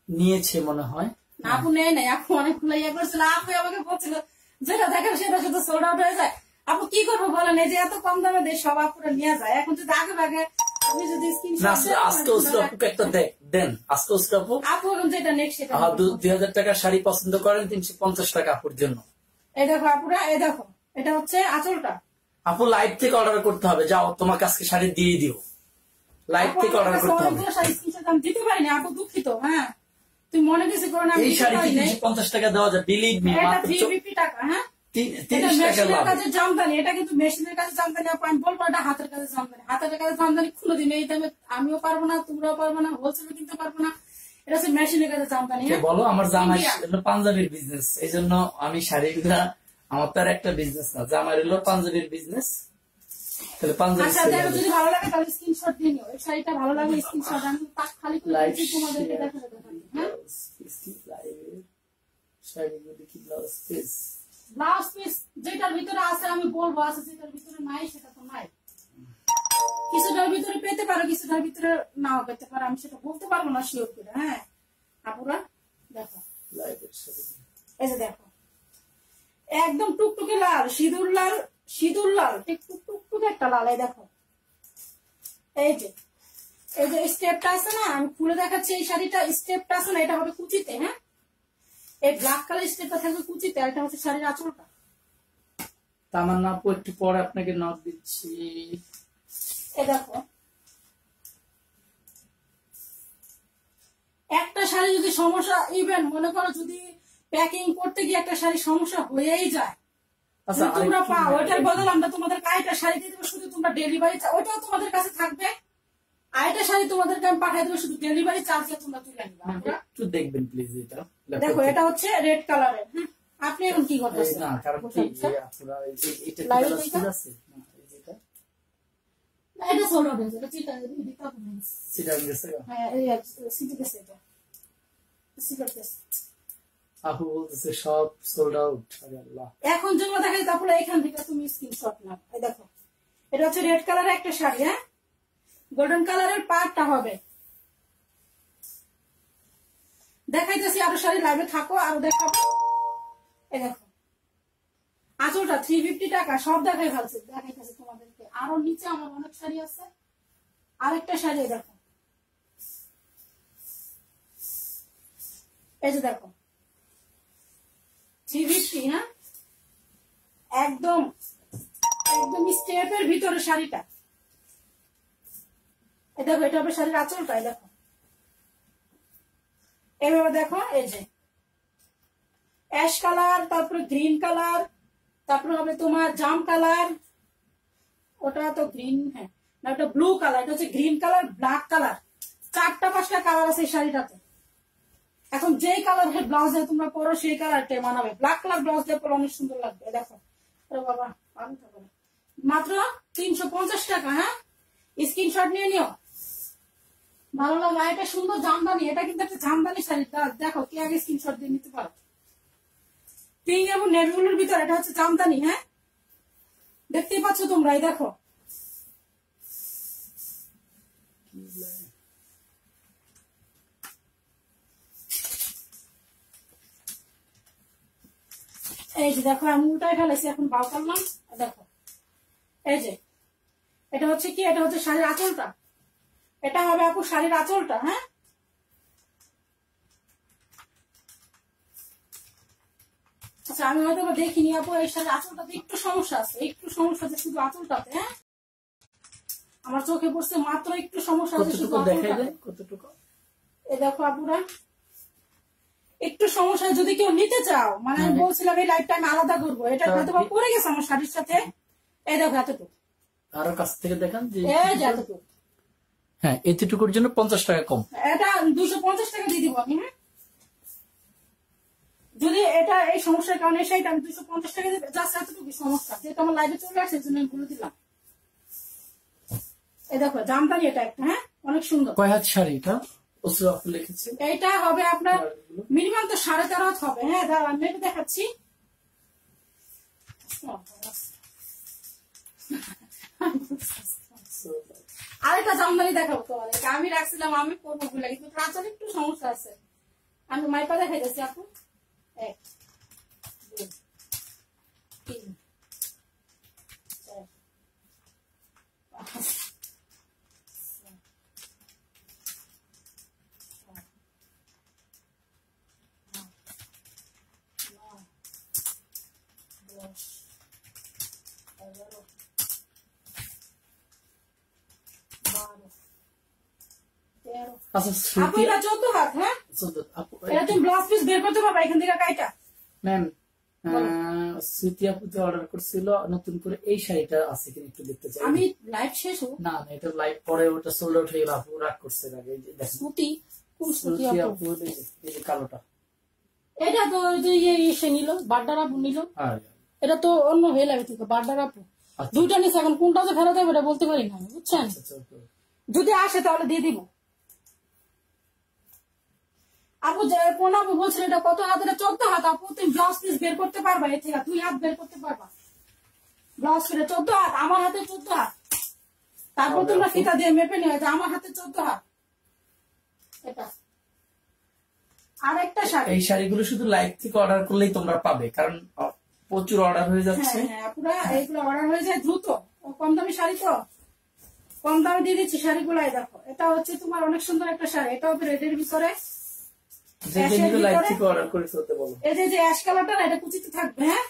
[SPEAKER 2] নিয়েছে মনে হয়।
[SPEAKER 1] না আপু নেই নাই, আপু অনেকগুলো ইয়ে করছিল। আপু আমাকে বলছিল যেটা দেখেন সেটা শুধু সোল্ড আউট হয়ে যায়। আপু কি করবো বলেন, এই যে এত কম দামে দেয় সব আপুরা নিয়ে যায়। এখন যদি আগে ভাগে আপনি যদি
[SPEAKER 2] না আজকে অশ্রু আপুকে একটা দেন, আজকে অশ্রু আপু
[SPEAKER 1] আপু এখন যেটা নেক্সট সেটা
[SPEAKER 2] 2000 টাকার শাড়ি পছন্দ করেন, 350 টাকা আপুর জন্য।
[SPEAKER 1] এই দেখো আপুরা, এই দেখো এটা হচ্ছে আঁচলটা।
[SPEAKER 2] আপু লাইভ থেকে অর্ডার করতে হবে, যাও তোমাকে আজকে শাড়ি দিয়ে দিও, লাইভ থেকে অর্ডার করতে হবে।
[SPEAKER 1] আমি দিতে পারিনি আপু, দুঃখিত। হ্যাঁ তুমি মনে কিছু করো না, আমি
[SPEAKER 2] এই
[SPEAKER 1] দিতে
[SPEAKER 2] শাড়ি
[SPEAKER 1] পারি নাই।
[SPEAKER 2] 350 টাকা দেওয়া যায়, বিলিভ মি,
[SPEAKER 1] এটা
[SPEAKER 2] মাত্র
[SPEAKER 1] 350 টাকা। হ্যাঁ
[SPEAKER 2] 30 টাকা
[SPEAKER 1] মেশিনের
[SPEAKER 2] লাভ।
[SPEAKER 1] কাজের জামদানি, এটা কিন্তু মেশিনের কাজের জামদানি। আপু আমি বলবো এটা হাতের কাজের জামদানি। হাতের কাজের জামদানি খুলে দিন এই দামে, আমিও পারবো না, তোমরাও পারবো না, হোলসেলে কিনতে পারবো না। এটা হচ্ছে মেশিনের কাজের জামদানি।
[SPEAKER 2] কে বলো আমার জামাই পাঞ্জাবির বিজনেস, এই জন্য আমি শাড়িগুলা, আমার তো আর একটা বিজনেস না, জামাই হলো পাঞ্জাবির বিজনেস, তাহলে পাঞ্জাবি
[SPEAKER 1] আচ্ছা দেখো যদি ভালো লাগে তাহলে স্ক্রিনশট দিয়ে নিও। এই শাড়িটা ভালো লাগলে স্ক্রিনশট, আমি তাক খালি করে
[SPEAKER 2] লাইভ
[SPEAKER 1] দিচ্ছি তোমাদেরকে দেখাতে। হ্যাঁ
[SPEAKER 2] শাড়িগুলো কি ব্লাউজ পিস,
[SPEAKER 1] ব্লাউজ পিস যেটার ভিতরে আছে আমি বলবো আছে, যেটার ভিতরে নাই সেটা তো নাই। কিছুটার ভিতরে পেতে পারো, কিছুটার ভিতরে নাও পেতে পারো, আমি সেটা বলতে পারবো না শিওর করে। হ্যাঁ আপুরা দেখো,
[SPEAKER 2] লাইভের সাথে
[SPEAKER 1] এই যে দেখো একদম টুকটুকে লাল, সিঁদুর লাল, সিঁদুর লাল, টুকটুকে একটা লাল। এই দেখো এই যে স্টেপটা আছে না, আমি খুলে দেখাচ্ছি। এই শাড়িটা স্টেপটা আছে না, এটা হবে কুচিতে। হ্যাঁ এই ব্ল্যাক কালার স্টেপটা থাকবে কুচিতে, আর এটা হচ্ছে শাড়ির আঁচলটা।
[SPEAKER 2] তামান্না আপু একটু পরে আপনাকে নক দিচ্ছি।
[SPEAKER 1] এ দেখো একটা শাড়ি যদি সমস্যা, ইভেন মনে করো যদি প্যাকিং করতে গিয়ে একটা শাড়ি সমস্যা হয়েই যায়,
[SPEAKER 2] আচ্ছা
[SPEAKER 1] তোমরা পাও, ওইটার বদলে আমরা তোমাদের আরেকটা শাড়ি দিয়ে দেবো, শুধু তোমরা ডেলিভারি, ওইটাও তোমাদের কাছে থাকবে। আরেকটা শাড়ি তোমাদেরকে আমি পাঠিয়ে দেবো, শুধু ডেলিভারি চার্জে তোমরা তুলে নিবা।
[SPEAKER 2] একটু দেখবেন প্লিজ এটা।
[SPEAKER 1] দেখো এটা হচ্ছে রেড কালারের। আপনি এখন কি করতেছেন?
[SPEAKER 2] না কারণ কি আপুরা এটা কি
[SPEAKER 1] লাইভ
[SPEAKER 2] ব্লাউজ
[SPEAKER 1] এটা?
[SPEAKER 2] পিস আছে না, এই যেটা
[SPEAKER 1] এটা সোলো ডেজ, এটা চিটা দিতে হবে না।
[SPEAKER 2] সেটা গেছে গা।
[SPEAKER 1] হ্যাঁ এই সিটি গেছে, এটা সিগারেট গেছে।
[SPEAKER 2] আপু বলতেছে সব সোল্ড আউট। আরে আল্লাহ,
[SPEAKER 1] এখন যেগুলো দেখাই তারপরে এখান থেকে তুমি স্ক্রিনশট নাও। এই দেখো এটা হচ্ছে রেড কালারের একটা শাড়ি। হ্যাঁ গোল্ডেন কালারের পাড়টা হবে। দেখাইতেছি আরো শাড়ি, লাইভে থাকো আরো দেখাবো। এই দেখো আঁচলটা 350 টাকা, সব দেখাই ফেলছে, দেখাইতেছে তোমাদেরকে। আরো নিচে আমার অনেক শাড়ি আছে, আরেকটা শাড়ি দেখো, এই যে দেখো 350। হ্যাঁ একদম একদম স্টেপের ভিতরে শাড়িটা। এই দেখো এটা হবে শাড়ির আঁচলটা। এই দেখো এভাবে দেখো, এই যে অ্যাশ কালার, তারপরে গ্রিন কালার, তারপরে হবে তোমার জাম কালার, ওটা তো গ্রিন, হ্যাঁ না ওটা ব্লু কালার, এটা হচ্ছে গ্রিন কালার, ব্ল্যাক কালার, 4টা-5টা কালার আছে এই শাড়িটাতে। এখন যেই কালার ব্লাউজ দিয়ে তোমরা পরো সেই কালারটাই মানাবে। ব্ল্যাক কালার ব্লাউজ দিয়ে পরো অনেক সুন্দর লাগবে। দেখো বাবা মাত্র 350 টাকা। হ্যাঁ স্ক্রিনশট নিয়ে নিও, ভালো লাগে। এটা সুন্দর জামদানি, এটা কিন্তু একটা জামদানি শাড়ি। দেখো কে আগে স্ক্রিনশট দিয়ে নিতে পারো। পিঙ্ক এবং নেভি ব্লুর ভিতরে এটা হচ্ছে জামদানি। হ্যাঁ দেখতেই পাচ্ছ তোমরা, এই দেখো এই যে দেখো আমি উল্টাই ফেলেছি, এখন বাল করলাম। দেখো এই যে এটা হচ্ছে কি, এটা হচ্ছে শাড়ির আঁচলটা। এটা হবে আপু শাড়ির আঁচলটা। হ্যাঁ আচ্ছা আমি হয়তো বা দেখিনি আপু, এই শাড়ির আঁচলটাতে একটু সমস্যা আছে, একটু সমস্যা আছে শুধু আঁচলটাতে। হ্যাঁ আমার চোখে পড়ছে মাত্র একটু সমস্যা আছে শুধু
[SPEAKER 2] কতটুকু দেখাই
[SPEAKER 1] আঁচলটাতে।
[SPEAKER 2] দেয়, কতটুকু?
[SPEAKER 1] এ দেখো আপুরা একটু সমস্যা, যদি কেউ নিতে চাও মানে আমি বলছিলাম এই লাইটটা আমি আলাদা করবো, এটা হয়তো বা পড়ে গেছে আমার শাড়ির সাথে। এই দেখো এতটুকু,
[SPEAKER 2] আরো কাছ থেকে দেখান যে
[SPEAKER 1] এই যে এতটুকু।
[SPEAKER 2] হ্যাঁ এতটুকুর জন্য 50 টাকা কম।
[SPEAKER 1] এটা 250 টাকা দিয়ে দিব আমি। হ্যাঁ যদি এটা এই সমস্যার কারণে সেইটা আমি 250 টাকা দিবে, জাস্ট এতটুকু সমস্যা, যেটা আমার লাইভে চলে আসছে জন্য আমি বলে দিলাম। এই দেখো জামদানি এটা একটা, হ্যাঁ অনেক সুন্দর।
[SPEAKER 2] কয় হাত শাড়ি এটা? ওসরা আপু লিখেছে
[SPEAKER 1] এইটা হবে আপনার মিনিমাম তো 13.5 হাত হবে। হ্যাঁ দাঁড়ান আমি এটা দেখাচ্ছি। আরেকটা জামদানি দেখাবো তোমাদেরকে, আমি রাখছিলাম আমি পরবো বলে, কিন্তু কাঁচার একটু সমস্যা আছে। আমি মাইপা দেখাই যাচ্ছি আপু। 1 2 3 4 5
[SPEAKER 2] আচ্ছা
[SPEAKER 1] আপু
[SPEAKER 2] শ্রুতি
[SPEAKER 1] এটা 14 হাত। হ্যাঁ
[SPEAKER 2] আপু
[SPEAKER 1] এটা তুমি ব্লাউজ পিস বের করতে পারবা এখান থেকে কাইটা।
[SPEAKER 2] ম্যাম শ্রুতি আপু তো অর্ডার করছিল নতুন করে, এই শাড়িটা আছে কিনা একটু দেখতে চাই।
[SPEAKER 1] আমি লাইভ শেষ হোক।
[SPEAKER 2] না না এটা লাইভ পরে ওটা সোল্ড আউট হয়ে গেল, আপু রাগ করছে আগে। এই যে দেখেন
[SPEAKER 1] স্মুতি কোন স্মুতি
[SPEAKER 2] শ্রুতি
[SPEAKER 1] আপু?
[SPEAKER 2] আপু এই যে কালোটা।
[SPEAKER 1] এটা তো ওই যে এসে নিল বাড্ডার আপু নিল,
[SPEAKER 2] হ্যাঁ
[SPEAKER 1] এটা তো অন্য হয়ে লাগে থেকে বাড্ডার আপু।
[SPEAKER 2] আচ্ছা।
[SPEAKER 1] দুইটা নিচে, এখন কোনটা যে ফেরত হবে এটা বলতে পারি না আমি, বুঝছেন?
[SPEAKER 2] আচ্ছা, okay.
[SPEAKER 1] যদি আসে তাহলে দিয়ে দিব। আপু যে কোন আপু বলছিল এটা কত হাত? এটা 14 হাত আপু। তুমি ব্লাউজ পিস বের করতে পারবা এর থেকে, 2 হাত বের করতে পারবা ব্লাউজ পিসে। 14 হাত, আমার হাতে 14 হাত। তারপর
[SPEAKER 2] হবে
[SPEAKER 1] তোমরা
[SPEAKER 2] আপু।
[SPEAKER 1] ফিতা দিয়ে মেপে নিও যে আমার হাতে 14 হাত। এটা আরেকটা শাড়ি।
[SPEAKER 2] এই শাড়িগুলো শুধু লাইভ থেকে অর্ডার করলেই তোমরা পাবে, কারণ প্রচুর অর্ডার হয়ে যাচ্ছে।
[SPEAKER 1] হ্যাঁ আপুরা এইগুলো অর্ডার হয়ে যায় দ্রুত, কম দামি শাড়ি তো, কম দামে দিয়ে দিচ্ছি শাড়িগুলো। দেখো এটা হচ্ছে তোমার অনেক সুন্দর একটা শাড়ি, এটা হবে রেডের ভিতরে।
[SPEAKER 2] যে লাইভ থেকে অর্ডার করে ফেলতে বলো।
[SPEAKER 1] এই যে অ্যাশ কালারটা না, এটা কুচিতে থাকবে। হ্যাঁ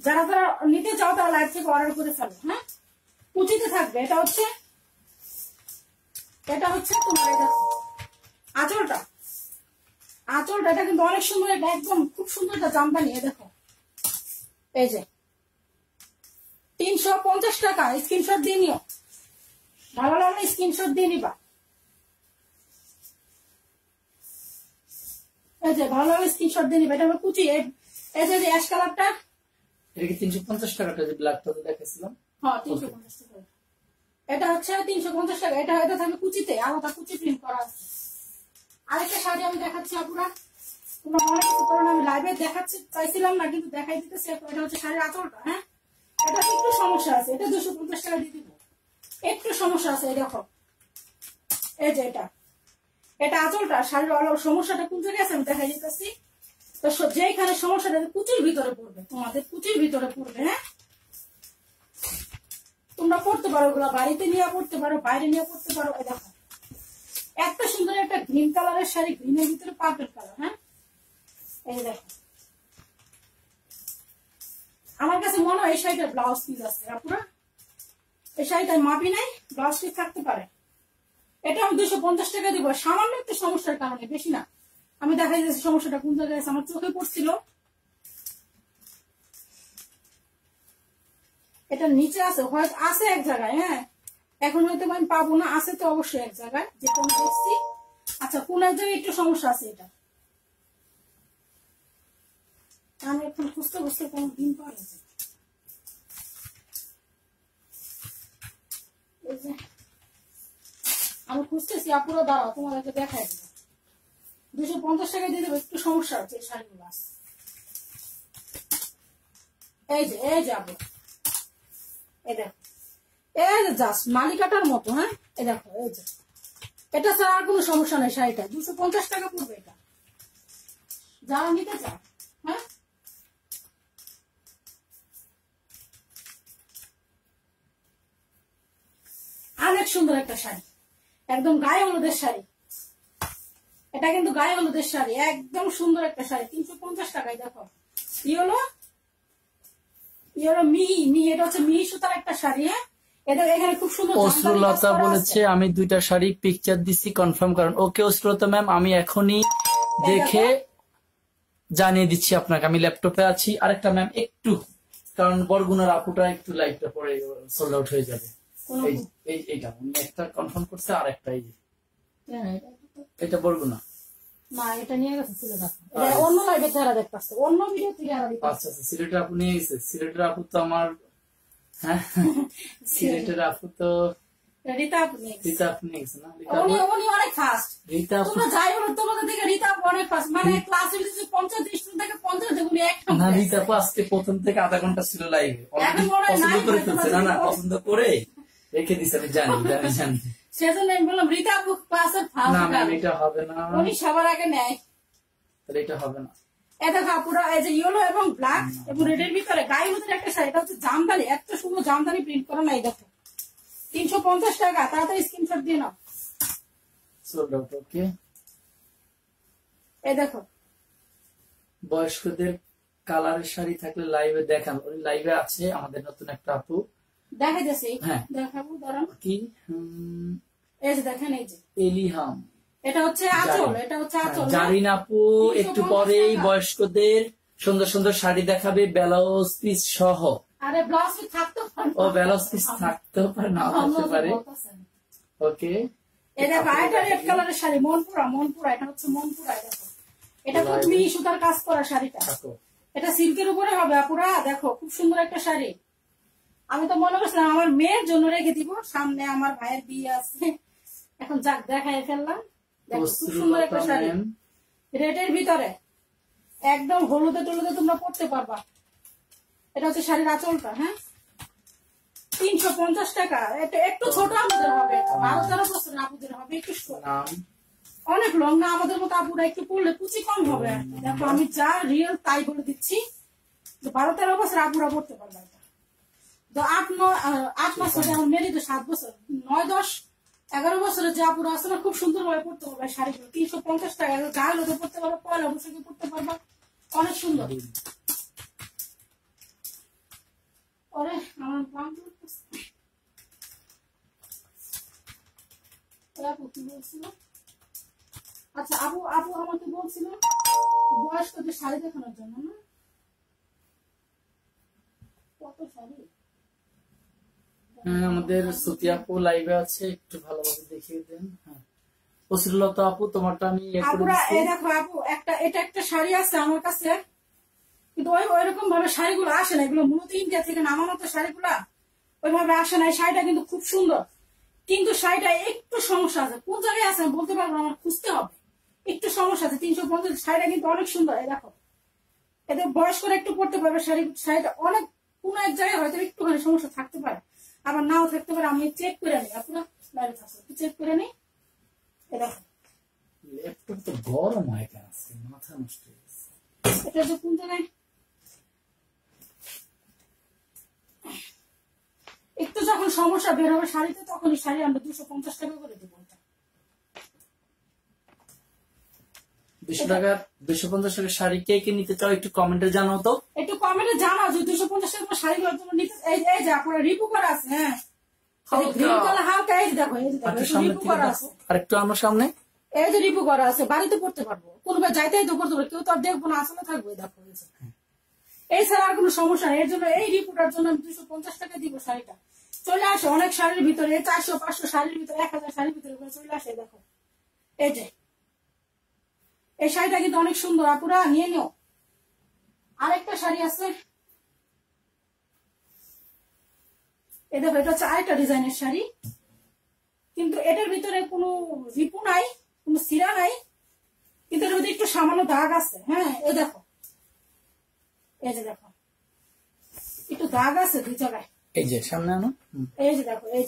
[SPEAKER 1] যারা যারা নিতে চাও তারা লাইভ থেকে অর্ডার করে ফেলো। হ্যাঁ কুচিতে থাকবে। এটা হচ্ছে তোমার এই দেখো আঁচলটা, আঁচলটা এটা কিন্তু অনেক সুন্দর, এটা একদম খুব সুন্দর একটা জামদানি। এই দেখো এই যে 350 টাকা। স্ক্রিনশট দিয়ে নিও, ভালো লাগলে স্ক্রিনশট দিয়ে নিবা। এই যে ভালো লাগলে স্ক্রিনশট দিয়ে নিবা। এটা হবে কুচি। এই যে অ্যাশ কালারটা,
[SPEAKER 2] এটা কি 350 টাকাটা যে ব্ল্যাকটা দেখাইছিলাম?
[SPEAKER 1] হ্যাঁ 350 টাকা। এটা হচ্ছে 350 টাকা। এটা এটা থাকবে কুচিতে, আলাদা কুচি প্রিন্ট করা আছে। আরেকটা শাড়ি আমি দেখাচ্ছি আপুরা, তোমরা মনে কিছু করো না, আমি লাইভে দেখাচ্ছি চাইছিলাম না কিন্তু দেখাই দিতেছি। এটা হচ্ছে শাড়ির আঁচলটা। হ্যাঁ এটা একটু সমস্যা আছে, এটা 250 টাকা দিয়ে দিব। একটু সমস্যা আছে। এই দেখো এই যে এটা আঁচলটা, শাড়ির সমস্যাটা কোন জায়গায় আছে আমি দেখাই দিতেছি। তো যেখানে সমস্যাটা কুচির ভিতরে পড়বে, তোমাদের কুচির ভিতরে পড়বে। হ্যাঁ তোমরা পড়তে পারো, ওগুলা বাড়িতে নিয়ে পড়তে পারো, বাইরে নিয়ে পড়তে পারো। এই দেখো একটা সুন্দর একটা গ্রিন কালারের শাড়ি, গ্রিনের ভিতরে পার্পল কালার। হ্যাঁ এই দেখো আমার কাছে মনে হয় এই শাড়িটার ব্লাউজ পিস আছে আপুরা। এই শাড়িটার মাপি নাই, ব্লাউজ পিস থাকতে পারে। এটা আমি 250 টাকা দিব, সামান্য একটা সমস্যার কারণে, বেশি না। আমি দেখাই যাচ্ছি সমস্যাটা কোন জায়গায় আছে, আমার চোখে পড়ছিল। এটা নিচে আছে, হয়তো আছে এক জায়গায়। হ্যাঁ এখন হয়তো আমি পাবো না, আছে তো অবশ্যই এক জায়গায়, যেটা আমি দেখছি। আচ্ছা কোন এক জায়গায় একটু সমস্যা আছে, এটা আমি এখন খুঁজতে খুঁজতে কোনো দিন পাওয়া গেছে। আমি খুঁজতেছি আপুরা, দাঁড়াও তোমাদেরকে দেখাই দেবো। 250 টাকা দিয়ে দেবো, একটু সমস্যা হচ্ছে এই শাড়িগুলো। এই যে আপু এই দেখো, এই যে জাস্ট মালিকাটার মতো। হ্যাঁ এই দেখো এই যে, এটা ছাড়া আর কোনো সমস্যা নেই। শাড়িটা 250 টাকা পড়বে। এটা যারা নিতে চাও। হ্যাঁ অনেক সুন্দর একটা শাড়ি, একদম গায়ে হলুদের শাড়ি। এটা কিন্তু গায়ে হলুদের শাড়ি, একদম সুন্দর একটা শাড়ি, 350 টাকায়। দেখো ইয়েলো ইয়েলো মি এটা হচ্ছে মি সুতার একটা শাড়ি। হ্যাঁ, এটা এখানে খুব সুন্দর
[SPEAKER 2] অশ্রুলতা বলেছে আমি 2টা শাড়ি পিকচার দিছি কনফার্ম করেন। ওকে অশ্রুলতা ম্যাম, আমি এখনই দেখে জানিয়ে দিচ্ছি আপনাকে। আমি ল্যাপটপে আছি। আরেকটা ম্যাম একটু, কারণ বরগুনার আপুটা একটু লাইভটা পরে সোল্ড আউট হয়ে যাবে। এইটা উনি একটা কনফার্ম করছে, আর একটা এই যে এটা বরগুনা।
[SPEAKER 1] না, এটা নিয়ে গেছে সিলেট। এটা অন্য লাইভে যারা দেখতাছে, অন্য ভিডিও থেকে যারা দেখতাছে।
[SPEAKER 2] আচ্ছা আচ্ছা, সিলেটের আপু নিয়ে গেছে। সিলেটের আপু তো আমার, হ্যাঁ সিলেটের আপু তো
[SPEAKER 1] রীতা আপু নিয়ে গেছে।
[SPEAKER 2] রীতা আপু নিয়ে গেছে না?
[SPEAKER 1] উনি অনেক ফাস্ট।
[SPEAKER 2] রীতা আপু
[SPEAKER 1] তোমরা যাই বলো, তোমাদের থেকে রীতা আপু অনেক ফাস্ট। মানে ক্লাসে যদি 50 স্টুডেন্ট থেকে 50 থেকে উনি একটা
[SPEAKER 2] না, রীতা আপু আজকে প্রথম থেকে আধা ঘন্টা ছিল লাইভে।
[SPEAKER 1] এখন মনে হয়
[SPEAKER 2] পছন্দ
[SPEAKER 1] নাই
[SPEAKER 2] করে
[SPEAKER 1] হয়তো
[SPEAKER 2] ফেলছে। না পছন্দ করে রেখে দিছে। আমি জানি।
[SPEAKER 1] সেজন্য আমি বললাম রীতা আপু ক্লাসের ফাস্ট।
[SPEAKER 2] না ম্যাম, এটা হবে না।
[SPEAKER 1] উনি সবার আগে নেয়।
[SPEAKER 2] তাহলে এটা হবে না।
[SPEAKER 1] এই দেখো পুরো এই যে ইয়েলো এবং ব্ল্যাক এবং রেডের ভিতরে গায়ে মধ্যে একটা শাড়ি। এটা হচ্ছে জামদানি, এত সুন্দর জামদানি প্রিন্ট করা নাই। দেখো 350 টাকা। তাড়াতাড়ি স্ক্রিনশট দিয়ে নাও।
[SPEAKER 2] Sold out. ওকে,
[SPEAKER 1] এই দেখো
[SPEAKER 2] বয়স্কদের কালারের শাড়ি থাকলে লাইভে দেখান। ওই লাইভে আছে আমাদের নতুন একটা আপু।
[SPEAKER 1] দেখা যাচ্ছে।
[SPEAKER 2] হ্যাঁ,
[SPEAKER 1] দেখাবো, দাঁড়ান।
[SPEAKER 2] কি
[SPEAKER 1] এই যে দেখেন, এই যে
[SPEAKER 2] এলিহাম,
[SPEAKER 1] এটা হচ্ছে আঁচল। এটা হচ্ছে আঁচল।
[SPEAKER 2] জারিন আপু একটু পরেই বয়স্কদের সুন্দর সুন্দর শাড়ি দেখাবে, ব্লাউজ পিস সহ।
[SPEAKER 1] আরে ব্লাউজ পিস থাকতো,
[SPEAKER 2] ও ব্লাউজ পিস থাকতেও পারে, না থাকতে পারে। ওকে,
[SPEAKER 1] এই দেখো এটা রেড কালারের শাড়ি, মনপুরা। এটা হচ্ছে মনপুরা। দেখো এটা খুব মিহি সুতার কাজ করা শাড়িটা। এটা সিল্কের উপরে হবে আপুরা। দেখো খুব সুন্দর একটা শাড়ি। আমি তো মনে করছিলাম আমার মেয়ের জন্য রেখে দিব, সামনে আমার ভাইয়ের বিয়ে আছে। এখন যাক দেখাই ফেললাম। দেখো খুব সুন্দর একটা শাড়ি রেডের ভিতরে, একদম হলুদে টলুদে তোমরা পড়তে পারবা। এটা হচ্ছে শাড়ির আঁচলটা। হ্যাঁ, 350 টাকা। এটা একটু ছোট আমাদের হবে, 12-13 বছর আপুদের হবে। একটু অনেক লং না, আমাদের মতো আপুরা একটু পড়লে কুচি কম হবে। দেখো আমি যা রিয়েল তাই বলে দিচ্ছি, 12-13 বছর আপুরা পড়তে পারবে। তো 8 মাস হবে আমার মেয়েরই তো 7 বছর, 9-10-11 বছরের যে আপুরা আছে না, খুব সুন্দর ভাবে পড়তে পারবে শাড়িগুলো। 350 টাকা। গায়ে লোকে পড়তে পারবে, পয়লা বৈশাখে পড়তে পারবা, অনেক সুন্দর। ওরে আমার আপু কি বলছিল? আচ্ছা আপু আমাকে বলছিল বয়স্কদের শাড়ি দেখানোর জন্য না, কত শাড়ি।
[SPEAKER 2] আমাদের সুতি আপু লাইভে আছে, একটু ভালোভাবে দেখিয়ে দেন। হ্যাঁ, অশ্রুলতা আপু তোমারটা আমি
[SPEAKER 1] আপুরা এই দেখো আপু, এটা একটা শাড়ি আছে আমার কাছে, কিন্তু ওইরকম ভাবে শাড়িগুলো আসে না। এগুলো মূলত ইন্ডিয়া থেকে নামানো তো শাড়িগুলা, ওইভাবে আসে না। এই শাড়িটা কিন্তু খুব সুন্দর, কিন্তু শাড়িটা একটু সমস্যা আছে। কোন জায়গায় আছে বলতে পারবো, আমার খুঁজতে হবে। একটু সমস্যা আছে। 350 শাড়িটা কিন্তু অনেক সুন্দর। এই দেখো, এতে বয়স্করা একটু পড়তে পারবে। শাড়িটা অনেক কোন এক জায়গায় হয়তো একটুখানি সমস্যা থাকতে পারে, আবার নাও থাকতে পারে। আমি চেক করে নিই, আপনারা লাইভে থাকছে চেক করে নিই। এই দেখো
[SPEAKER 2] ল্যাপটপ তো গরম হয় কেন, মাথা নষ্ট হয়ে গেছে।
[SPEAKER 1] এটা যে কোন জায়গায় একটু যখন সমস্যা বের হবে শাড়িতে, তখনই শাড়ি আমরা 250 টাকা করে দেবো।
[SPEAKER 2] 200 টাকা 250 টাকার শাড়ি কে কে নিতে চাও একটু কমেন্টে জানাও তো।
[SPEAKER 1] একটু কমেন্টে জানাও যে 250 টাকা শাড়িগুলো তোমরা নিতে। এই যে আপনারা রিপু করা আছে। হ্যাঁ, গ্রিন কালার হালকা। এই দেখো, এই যে দেখো রিপু করা আছে।
[SPEAKER 2] আর একটু আমার সামনে
[SPEAKER 1] এই যে রিপু করা আছে, বাড়িতে পড়তে পারবো, কোনোভাবে যাইতেই তো করতে পারবো, কেউ তো আর দেখবো না, আসলে থাকবে। দেখো এই ছাড়া আর কোনো সমস্যা নেই। এর জন্য এই রিপুটার জন্য আমি 250 টাকা দিব। শাড়িটা চলে আসে অনেক শাড়ির ভিতরে, 400-500 শাড়ির ভিতরে, 1000 শাড়ির ভিতরে চলে আসে। দেখো এই যে এই শাড়িটা কিন্তু অনেক সুন্দর, আপুরা নিয়ে নিও। আরেকটা শাড়ি আছে, এই দেখো, এটা হচ্ছে আরেকটা ডিজাইনের শাড়ি, কিন্তু এটার ভিতরে কোনো রিপু নাই, কোনো সিরা নাই, কিন্তু এর মধ্যে একটু সামান্য দাগ আছে। হ্যাঁ, এই দেখো, এই যে দেখো একটু দাগ আছে 2 জায়গায়।
[SPEAKER 2] এই যে সামনে আনো।
[SPEAKER 1] এই যে দেখো, এই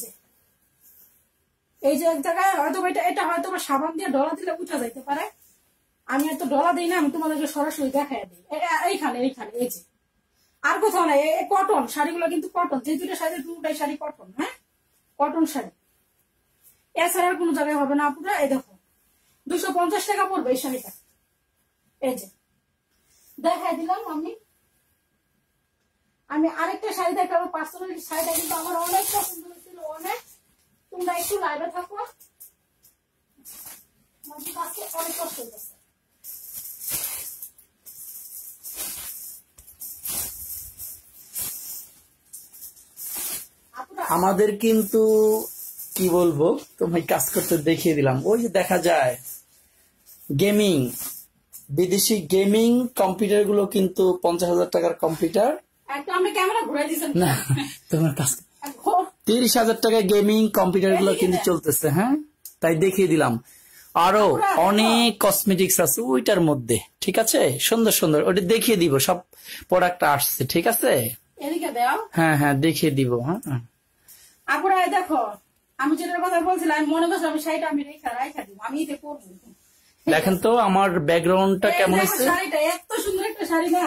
[SPEAKER 1] যে এক জায়গায় হয়তো এটা হয়তো সাবান দিয়ে ডলা দিলে উঠা যাইতে পারে। আমি এত ডলা দিই না, আমি তোমাদেরকে সরাসরি দেখাই দিই। এইখানে এই যে, আর কোথাও নাই। কটন শাড়িগুলো কিন্তু কটন, যে 2টা শাড়ি 2টাই শাড়ি কটন। হ্যাঁ, কটন শাড়ি, এছাড়া আর কোনো জায়গায় হবে না আপুরা। এই দেখো 250 টাকা পড়বে এই শাড়িটা। এই যে দেখাই দিলাম আমি। আমি আরেকটা শাড়ি দেখাবো, পার্সোনালি শাড়িটা কিন্তু আমার অনেক পছন্দ হয়েছিল, অনেক। তোমরা একটু লাইভে থাকো, আজকে অনেক কষ্ট হয়েছে।
[SPEAKER 2] আমাদের কিন্তু কি বলবো, তোমায় কাজ করতে দেখিয়ে দিলাম। ওই যে দেখা যায় গেমিং, বিদেশি গেমিং কম্পিউটার গুলো কিন্তু 50,000 টাকার কম্পিউটার না, তোমার কাজ 30,000 টাকা গেমিং কম্পিউটার গুলো কিন্তু চলতেছে। হ্যাঁ, তাই দেখিয়ে দিলাম। আরো অনেক কসমেটিক্স আছে ওইটার মধ্যে, ঠিক আছে, সুন্দর সুন্দর, ওটা দেখিয়ে দিব। সব প্রোডাক্ট আসছে, ঠিক আছে। হ্যাঁ হ্যাঁ, দেখিয়ে দিব। হ্যাঁ
[SPEAKER 1] আপুরা দেখো, আমি যেটার কথা বলছিলাম, আমি মনে করছি আমি শাড়িটা আমি রাইখা দিব, আমি এতে করবো।
[SPEAKER 2] দেখেন তো আমার ব্যাকগ্রাউন্ডটা কেমন আছে।
[SPEAKER 1] শাড়িটা এত সুন্দর একটা শাড়ি না,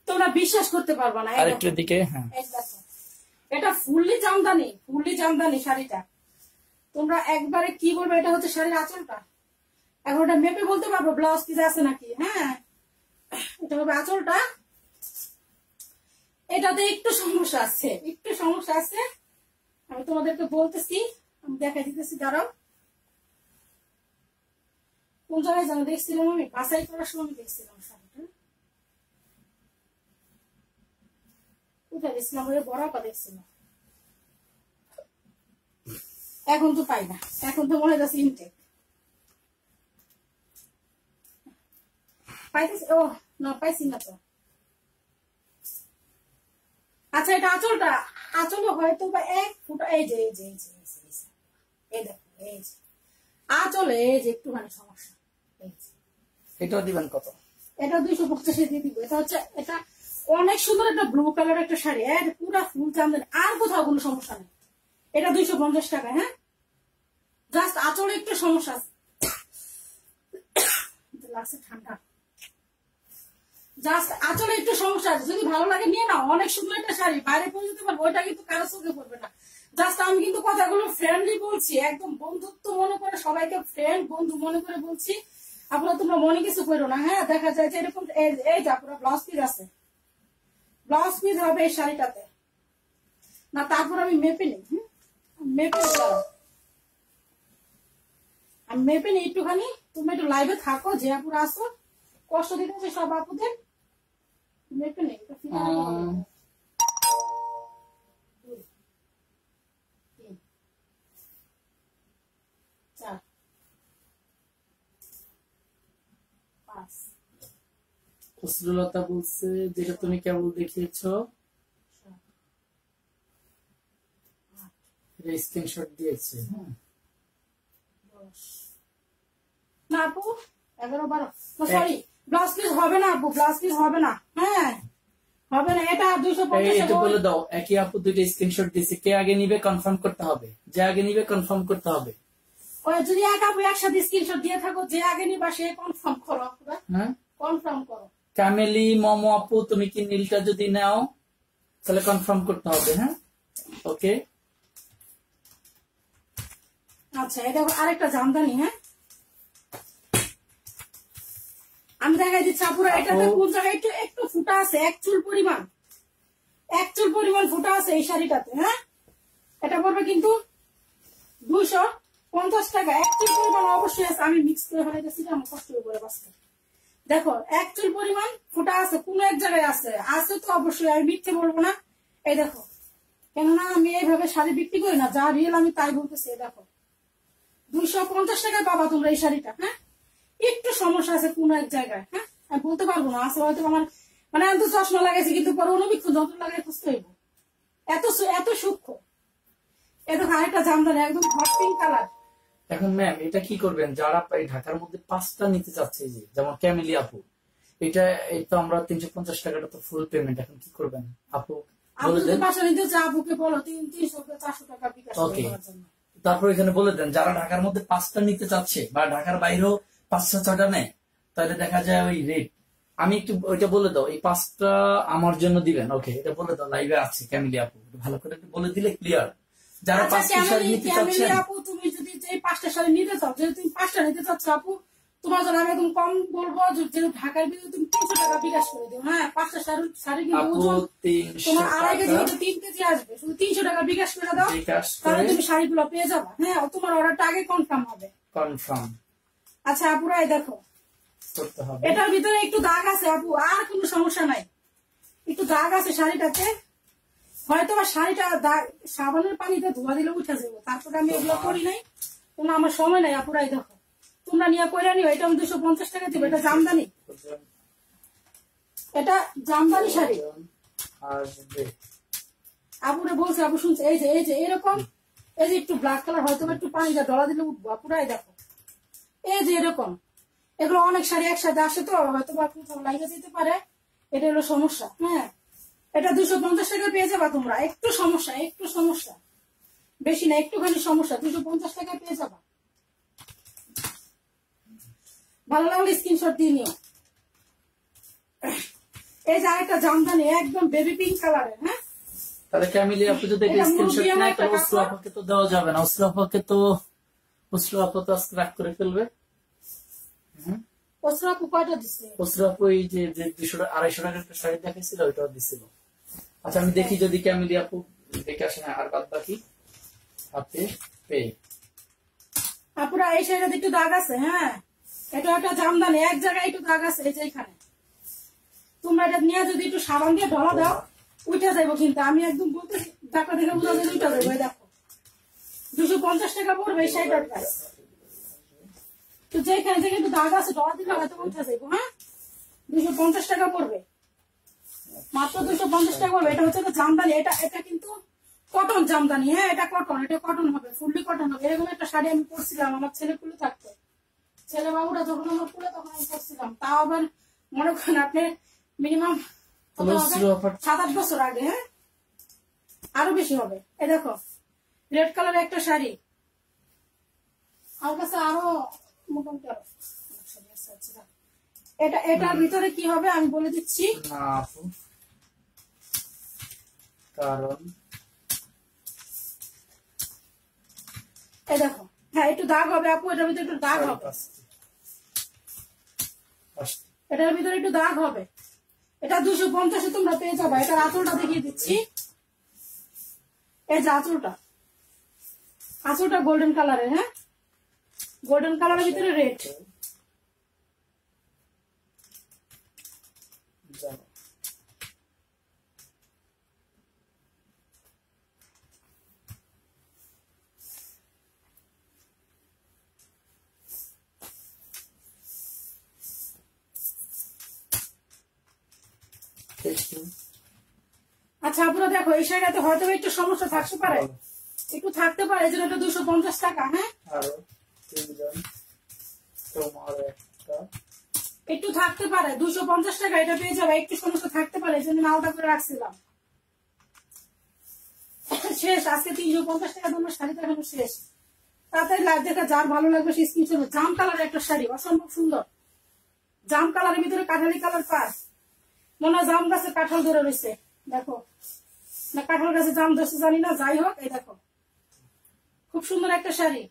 [SPEAKER 1] তোমরা বিশ্বাস করতে পারবা না।
[SPEAKER 2] আরেকটা দিকে, হ্যাঁ,
[SPEAKER 1] এটা ফুললি জামদানি শাড়িটা। তোমরা একবারে কি বলবে, এটা হচ্ছে শাড়ির আঁচলটা। এখন ওটা মেপে বলতে পারবো ব্লাউজ পিস আছে নাকি। হ্যাঁ, এটা হবে আঁচলটা। এটাতে একটু সমস্যা আছে, আমি তোমাদেরকে বলতেছি, আমি দেখাই দিতেছি, দাঁড়াও। কোন জায়গায় যেন দেখছিলাম, আমি বাছাই করার সময় দেখছিলাম শাড়িটা, কোথায় দেখছিলাম, ওই বড়টা দেখছিলাম। এখন তো পাই না, এখন তো মনে যাচ্ছে ইনটেক পাইতেছি। ও না, পাইছি না তো। আচ্ছা, এটা আঁচলে হয়তো বা 1 ফুট, এই যে এই দেখো, এই যে আঁচলে এই যে একটুখানি সমস্যা।
[SPEAKER 2] এটাও দিবেন কত?
[SPEAKER 1] এটা 250 দিয়ে দিব। এটা অনেক সুন্দর একটা ব্লু কালার একটা শাড়ি, পুরা ফুল চান্দের, আর কোথাও কোনো সমস্যা নেই। এটা 250 টাকা। হ্যাঁ, জাস্ট আঁচলে একটু সমস্যা আছে, লাগছে ঠান্ডা, জাস্ট আঁচলে একটু সমস্যা আছে। যদি ভালো লাগে নিয়ে নাও, অনেক সুন্দর একটা শাড়ি, বাইরে পরে যেতে পারবো, ওইটা কিন্তু কারো চোখে পড়বে না। জাস্ট আমি কিন্তু কথাগুলো ফ্রেন্ডলি বলছি, একদম বন্ধুত্ব মনে করে, সবাইকে ফ্রেন্ড বন্ধু মনে করে বলছি। আপনারা তোমরা মনে কিছু করো না। হ্যাঁ, দেখা যায় যে এরকম এই যে আপনারা ব্লাউজ পিস আছে, ব্লাউজ পিস হবে এই শাড়িটাতে না। তারপর আমি মেপে নিই, আমি মেপে নিই একটুখানি। তুমি একটু লাইভে থাকো, যে আপুরা আসো, কষ্ট দিতেছে সব আপুদের, মেপে নিই। 2, 3, 4, 5।
[SPEAKER 2] খুসরুলতা বলছে যেটা তুমি কেবল দেখিয়েছো, স্ক্রিনশট দিয়েছে। হ্যাঁ,
[SPEAKER 1] 10 না আপু, 11, 12। সরি, ব্লাউজ পিস হবে না আপু, ব্লাউজ পিস হবে না। হ্যাঁ, হবে না। এটা 250
[SPEAKER 2] বলে দাও। একই আপু দুইটা স্ক্রিনশট দিয়েছে, কে আগে নিবে কনফার্ম করতে হবে, যে আগে নিবে কনফার্ম করতে হবে।
[SPEAKER 1] ওই যদি এক আপু একসাথে স্ক্রিনশট দিয়ে থাকো, যে আগে নিবা সে কনফার্ম করো আপুরা। হ্যাঁ, কনফার্ম করো।
[SPEAKER 2] কামেলি মমো আপু, তুমি কি নীলটা যদি নাও তাহলে কনফার্ম করতে হবে। হ্যাঁ, ওকে।
[SPEAKER 1] আচ্ছা, এটা আরেকটা জামদানি। হ্যাঁ, আমি দেখাই দিচ্ছি আপুরা, এটাতে কোন জায়গায় একটু ফুটা আছে, 1 চুল পরিমাণ ফুটা আছে এই শাড়িটাতে। হ্যাঁ, এটা পড়বে কিন্তু 250 টাকা। 1 চুল পরিমাণ অবশ্যই আছে, আমি মিক্স করে ফেলাইতেছি, আমার কষ্ট করে বাঁচতে। দেখো, 1 চুল পরিমাণ ফুটা আছে, কোন এক জায়গায় আছে তো অবশ্যই, আমি মিথ্যে বলবো না। এই দেখো, কেননা আমি এইভাবে শাড়ি বিক্রি করি না, যা রিয়েল আমি তাই বলতেছি। দেখো, 250 টাকায় পাবা তোমরা এই শাড়িটা। হ্যাঁ, একটু সমস্যা আছে কোন এক জায়গায়। হ্যাঁ, আমি বলতে পারবো না, আছে হয়তো আমার, মানে আমি তো চশমা লাগাইছি, কিন্তু পরে অনুবীক্ষণ যন্ত্র লাগাই খুঁজতে হইব, এত সূক্ষ্ম। এ দেখো আরেকটা জামদানি, একদম হট পিঙ্ক কালার।
[SPEAKER 2] এখন ম্যাম এটা কি করবেন, যারা ঢাকার মধ্যে 5টা নিতে চাচ্ছে, যে যেমন ক্যামেলি আপু, এটা তো আমরা 350 টাকাটা তো ফুল পেমেন্ট, এখন কি করবেন আপু? বলে দেন।
[SPEAKER 1] আপুকে বলো 300-400 টাকা বিকাশ করার জন্য।
[SPEAKER 2] তারপর এখানে বলে দেন, যারা ঢাকার মধ্যে 5টা নিতে চাচ্ছে বা ঢাকার বাইরেও 5-6টা নেয়, তাহলে দেখা যায় ওই রেট। আমি একটু ওইটা বলে দাও, এই 5টা আমার জন্য দিবেন। ওকে, এটা বলে দাও, লাইভে আছে ক্যামেলি আপু, ভালো করে বলে দিলে ক্লিয়ার। যারা 5টা শাড়ি নিতে চাচ্ছে,
[SPEAKER 1] আপু তুমি যদি এই 5টা শাড়ি নিতে চাও, যদি তুমি 5টা নিতে চাচ্ছ আপু, তোমার জন্য আমি একদম কম বলবো, যে ঢাকার ভিতরে তুমি 300 টাকা বিকাশ করে দিও। হ্যাঁ, 5টা শাড়ি কিন্তু
[SPEAKER 2] আপু
[SPEAKER 1] ওজন
[SPEAKER 2] 300
[SPEAKER 1] তোমার 2.5 কেজি
[SPEAKER 2] টাকা
[SPEAKER 1] থেকে 3 কেজি আসবে। শুধু 300 টাকা বিকাশ করে দাও,
[SPEAKER 2] বিকাশ
[SPEAKER 1] তাহলে
[SPEAKER 2] করে
[SPEAKER 1] তুমি শাড়িগুলো পেয়ে যাবে। হ্যাঁ, তোমার অর্ডারটা আগে কনফার্ম হবে।
[SPEAKER 2] কনফার্ম
[SPEAKER 1] আচ্ছা আপুরা, এই দেখো
[SPEAKER 2] করতে হবে।
[SPEAKER 1] এটার ভিতরে একটু দাগ আছে আপু, আর কোনো সমস্যা নাই। একটু দাগ আছে শাড়িটাতে, হয়তো বা শাড়িটা সাবানের পানিতে ধোয়া দিলে উঠে যাবে, তারপরে আমি এগুলো করি নাই। তোমার আমার সময় নাই আপুরা। এই দেখো, তোমরা নিয়ে করে নিও। এটা আমি 250 টাকা দিব। এটা জামদানি, এটা জামদানি শাড়ি।
[SPEAKER 2] আসবে
[SPEAKER 1] আপুরা বলছে, আপু শুনছে, এই যে এরকম, এই যে একটু ব্ল্যাক কালার, হয়তো একটু পানি ডলা দিলে উঠবো আপুরা। এই দেখো, এই যে এরকম, এগুলো অনেক শাড়ি একসাথে আসে তো, হয়তো বা কোথাও লাগিয়ে যেতে পারে, এটা হলো সমস্যা। হ্যাঁ, এটা 250 টাকা পেয়ে যাবা তোমরা। একটু সমস্যা, বেশি না, একটুখানি সমস্যা, 250 টাকা পেয়ে যাবা। ভালো লাগলে স্ক্রিনশট দিয়ে নিও। এই যে আরেকটা জামদানি, একদম বেবি পিঙ্ক কালারের। হ্যাঁ,
[SPEAKER 2] তাহলে ক্যামিলি আপু যদি
[SPEAKER 1] এটা
[SPEAKER 2] স্ক্রিনশট
[SPEAKER 1] মুরগি
[SPEAKER 2] নেয়,
[SPEAKER 1] একটা
[SPEAKER 2] তাহলে অস্ত্র
[SPEAKER 1] কাপড়।
[SPEAKER 2] আপাকে তো দেওয়া যাবে না। অস্ত্র আপাকে তো আজকে রাগ করে ফেলবে।
[SPEAKER 1] অস্ত্র আপু কয়টা দিচ্ছে?
[SPEAKER 2] অস্ত্র আপু এই যে 200-250 টাকার একটা শাড়ি দেখাইছিল, ওইটাও দিছিল। আচ্ছা আমি দেখি যদি ক্যামিলি আপু দেখে আসে না, আর বাদ বাকি হাতে পেয়ে।
[SPEAKER 1] আপুরা এই শাড়িটাতে একটু দাগ আছে। হ্যাঁ, এটা একটা জামদানি, এক জায়গায় একটু দাগ আছে, এই যে এখানে। তোমরা এটা নিয়ে যদি একটু সাবান দিয়ে ঢলা দাও, উঠে যাবো। কিন্তু আমি একদম বলতেছি, দাগটা দেখে বোঝা যায় উঠে যাবো। এই দেখো, 250 টাকা পড়বে এই শাড়িটার প্রাইস। তো যেখানে থেকে একটু দাগ আছে, ঢলা দিলে হয়তো উঠে যাবো। হ্যাঁ, 250 টাকা পড়বে, মাত্র 250 টাকা পড়বে। এটা হচ্ছে জামদানি, এটা কিন্তু কটন জামদানি। হ্যাঁ, এটা কটন হবে, ফুললি কটন হবে। এরকম একটা শাড়ি আমি পরছিলাম, আমার ছেলে কুলে থাকতো, ছেলে বাবুরা যখন আমার কুলে, তখন আমি পরছিলাম। তাও আবার মনে করেন আপনি মিনিমাম 7-8 বছর আগে। হ্যাঁ, আরো বেশি হবে। এ দেখো, রেড কালারের একটা শাড়ি, আমার কাছে আরো মোটামুটি আরো শাড়ি আছে। আচ্ছা, এটার ভিতরে কি হবে আমি বলে দিচ্ছি।
[SPEAKER 2] না আপু, কারণ
[SPEAKER 1] এই দেখো, হ্যাঁ একটু দাগ হবে আপু, এটার ভিতরে একটু দাগ হবে, এটার ভিতরে একটু দাগ হবে। এটা 250 তোমরা পেয়ে যাবে। এটার আঁচলটা দেখিয়ে দিচ্ছি। এই যে আঁচলটা গোল্ডেন কালারের। হ্যাঁ, গোল্ডেন কালারের ভিতরে রেড। আচ্ছা আপুরা দেখো, এই শাড়িটাতে হয়তো একটু সমস্যা থাকতে পারে, একটু থাকতে পারে, এই জন্য এটা 250 টাকা। হ্যাঁ, একটু থাকতে পারে, 250 টাকা এটা পেয়ে যাবে। একটু সমস্যা থাকতে পারে, এই জন্য আলাদা করে রাখছিলাম। শেষ, আজকে 350 টাকা তোমার শাড়ি দেখানো শেষ। তাড়াতাড়ি লাইভ দেখা, যার ভালো লাগবে সেই স্ক্রিনশট। জাম কালারের একটা শাড়ি, অসম্ভব সুন্দর। জাম কালারের ভিতরে কাঠালি কালার পাস, মনে হয় জাম গাছে কাঁঠাল ধরে রয়েছে। দেখো না, কাঁঠাল গাছে জাম ধরছে জানি না, যাই হোক। এই দেখো, খুব সুন্দর একটা শাড়ি।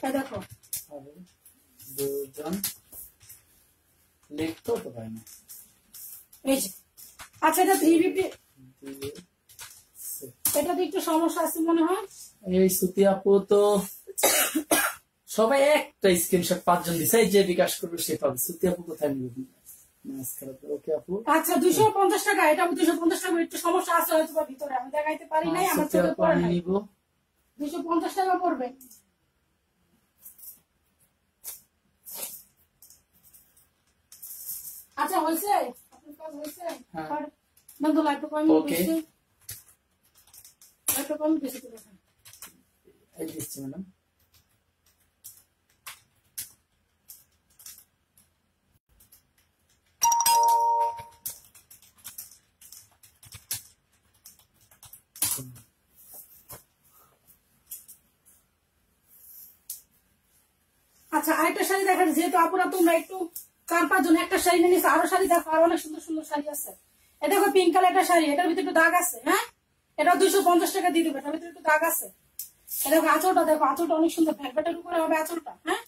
[SPEAKER 1] এই দেখো,
[SPEAKER 2] দুজন লিখতো তো ভাই না।
[SPEAKER 1] এই যে, আচ্ছা এটা 350, এটাতে একটু সমস্যা আছে মনে হয়।
[SPEAKER 2] এই সুতি আপু তো সবাই একটা স্ক্রিনশট 5 জন দিছে, যে বিকাশ করবে সে পাবে। সুতি আপু কোথায় নিবে? ওকে আপু,
[SPEAKER 1] আচ্ছা 250 টাকা, এটা 250 টাকা। একটু সমস্যা আছে হয়তো বা ভিতরে, আমি দেখাইতে পারি নাই, আমার চোখে পড়ে নাই। 250 টাকা পড়বে। আচ্ছা হয়েছে, আপনার কাজ হয়েছে। বন্ধু লাইটটা কম দিয়েছে, লাইটটা কম দিয়েছে তো দেখেন।
[SPEAKER 2] এই দিচ্ছি ম্যাডাম।
[SPEAKER 1] আচ্ছা আরেকটা শাড়ি দেখেন, যেহেতু আপুরা তোমরা একটু 4-5 জন একটা শাড়ি নিয়ে আরো শাড়ি দেখো, আর অনেক সুন্দর সুন্দর শাড়ি আছে। এ দেখো, পিঙ্ক কালার একটা শাড়ি, এটার ভিতরে একটু দাগ আছে। হ্যাঁ, এটা 250 টাকা দিয়ে দিবে। এটার ভিতরে একটু দাগ আছে। এটা দেখো আঁচলটা, দেখো আঁচলটা অনেক সুন্দর, ভেলভেটের উপরে হবে আঁচলটা। হ্যাঁ,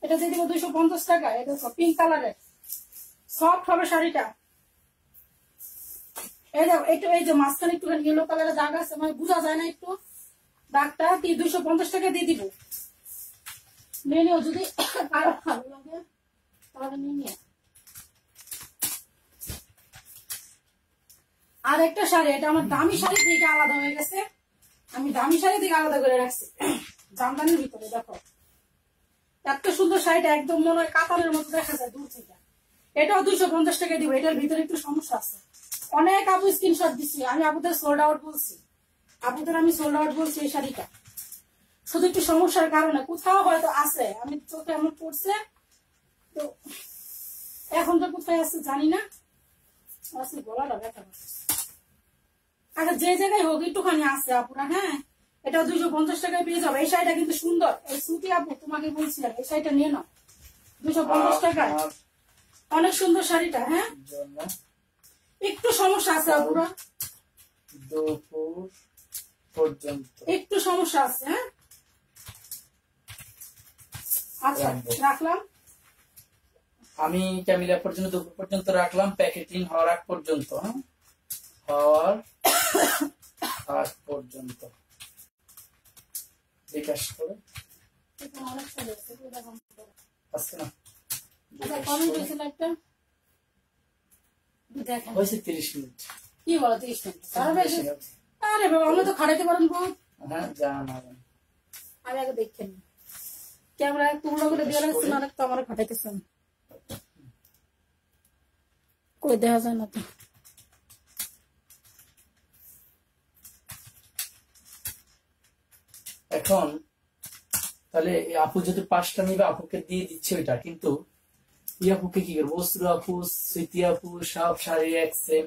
[SPEAKER 1] এটা দিয়ে দিব 250 টাকা। এটা দেখো পিঙ্ক কালারের সফট হবে শাড়িটা। এই দেখো একটু, এই যে মাঝখানে একটু ইয়েলো কালারের দাগ আছে, মানে বোঝা যায় না একটু দাগটা। 250 টাকা দিয়ে দিব। নিয়ে নিও, যদি কারো ভালো লাগে তাহলে নিয়ে নিও। আর একটা শাড়ি, এটা আমার দামি শাড়ি থেকে আলাদা হয়ে গেছে, আমি দামি শাড়ি থেকে আলাদা করে রাখছি জামদানির ভিতরে। দেখো এত সুন্দর শাড়িটা, একদম মনে হয় কাতানের মতো দেখা যায় দূর থেকে। এটাও 250 টাকা দিব। এটার ভিতরে একটু সমস্যা আছে, অনেক আপু স্ক্রিনশট দিচ্ছি, আমি আপুদের সোল্ড আউট বলছি, আপুদের আমি সোল্ড আউট বলছি। এই শাড়িটা শুধু একটু সমস্যার কারণে কোথাও হয়তো আছে, আমি চোখে এমন পড়ছে তো, এখন তো কোথায় আছে জানি না, গলাটা ব্যথা করছে। আচ্ছা যে জায়গায় হোক একটুখানি আছে আপুরা। হ্যাঁ, এটা 250 টাকায় পেয়ে যাবে। এই শাড়িটা কিন্তু সুন্দর, এই সুতি আপু তোমাকে বলছিলাম, এই শাড়িটা নিয়ে নাও 250 টাকায়, অনেক সুন্দর শাড়িটা। হ্যাঁ, একটু সমস্যা আছে আপুরা,
[SPEAKER 2] দুপুর পর্যন্ত
[SPEAKER 1] একটু সমস্যা আছে। হ্যাঁ, আচ্ছা রাখলাম
[SPEAKER 2] আমি ক্যামেরা পর্যন্ত, দুপুর পর্যন্ত রাখলাম, প্যাকেটিং হওয়ার আগ পর্যন্ত। হ্যাঁ, হওয়ার আগ পর্যন্ত বিকাশ করে আসছে না, হয়েছে 30 মিনিট।
[SPEAKER 1] কি বলো 30 মিনিট? আরে বাবা, আমি তো খাটাইতে পারেন বহুত।
[SPEAKER 2] হ্যাঁ, জান
[SPEAKER 1] আমি আগে দেখেন ক্যামেরা তুলনা করে দিয়ে রাখছেন, অনেক তো আমার খাটাইতেছেন, কই দেখা যায় না তো।
[SPEAKER 2] এখন তাহলে আপু যদি 5টা নিবে, আপুকে দিয়ে দিচ্ছে ওইটা, কিন্তু আপুকে কি করবো, বস্ত্র আপু, স্মৃতি আপু সব শাড়ি এক সেম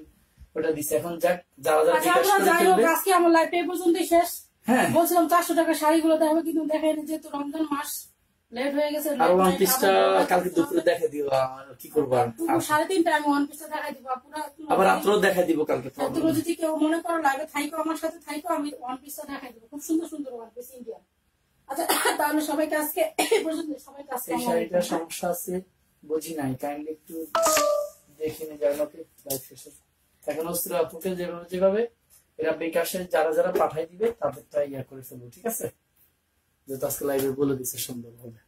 [SPEAKER 2] ওটা দিচ্ছে। এখন যাক, যারা যারা বিকাশ করে ফেলবে।
[SPEAKER 1] আজকে আমার লাইফ এই পর্যন্তই শেষ।
[SPEAKER 2] হ্যাঁ,
[SPEAKER 1] বলছিলাম 400 টাকা শাড়িগুলো দেখাবো, কিন্তু দেখাইনি, যেহেতু রমজান মাস লেট হয়ে গেছে।
[SPEAKER 2] আর ওয়ান পিসটা কালকে দুপুরে দেখা দিব, কি করবো আর
[SPEAKER 1] 3:30টায় আমি ওয়ান পিসটা দেখাই দিব।
[SPEAKER 2] আবার রাত্রেও দেখা দিব কালকে।
[SPEAKER 1] তুমি যদি কেউ মনে করো লাগে থাইকো, আমার সাথে থাইকো, আমি ওয়ান পিসটা দেখাই দিব, খুব সুন্দর সুন্দর ওয়ান পিস ইন্ডিয়ান। আচ্ছা তাহলে সবাইকে আজকে এই পর্যন্ত, সবাইকে আজকে
[SPEAKER 2] এই শাড়িটা সমস্যা আছে বুঝি নাই, কাইন্ডলি একটু দেখে নি জানো কি লাইভ শেষে। এখন অস্ত্র আপুকে যেভাবে এরা বিকাশে যারা যারা পাঠাই দিবে তাদেরটা ইয়া করে ফেলবো, ঠিক আছে? যেহেতু আজকে লাইভে বলে দিচ্ছে সুন্দর ভাবে।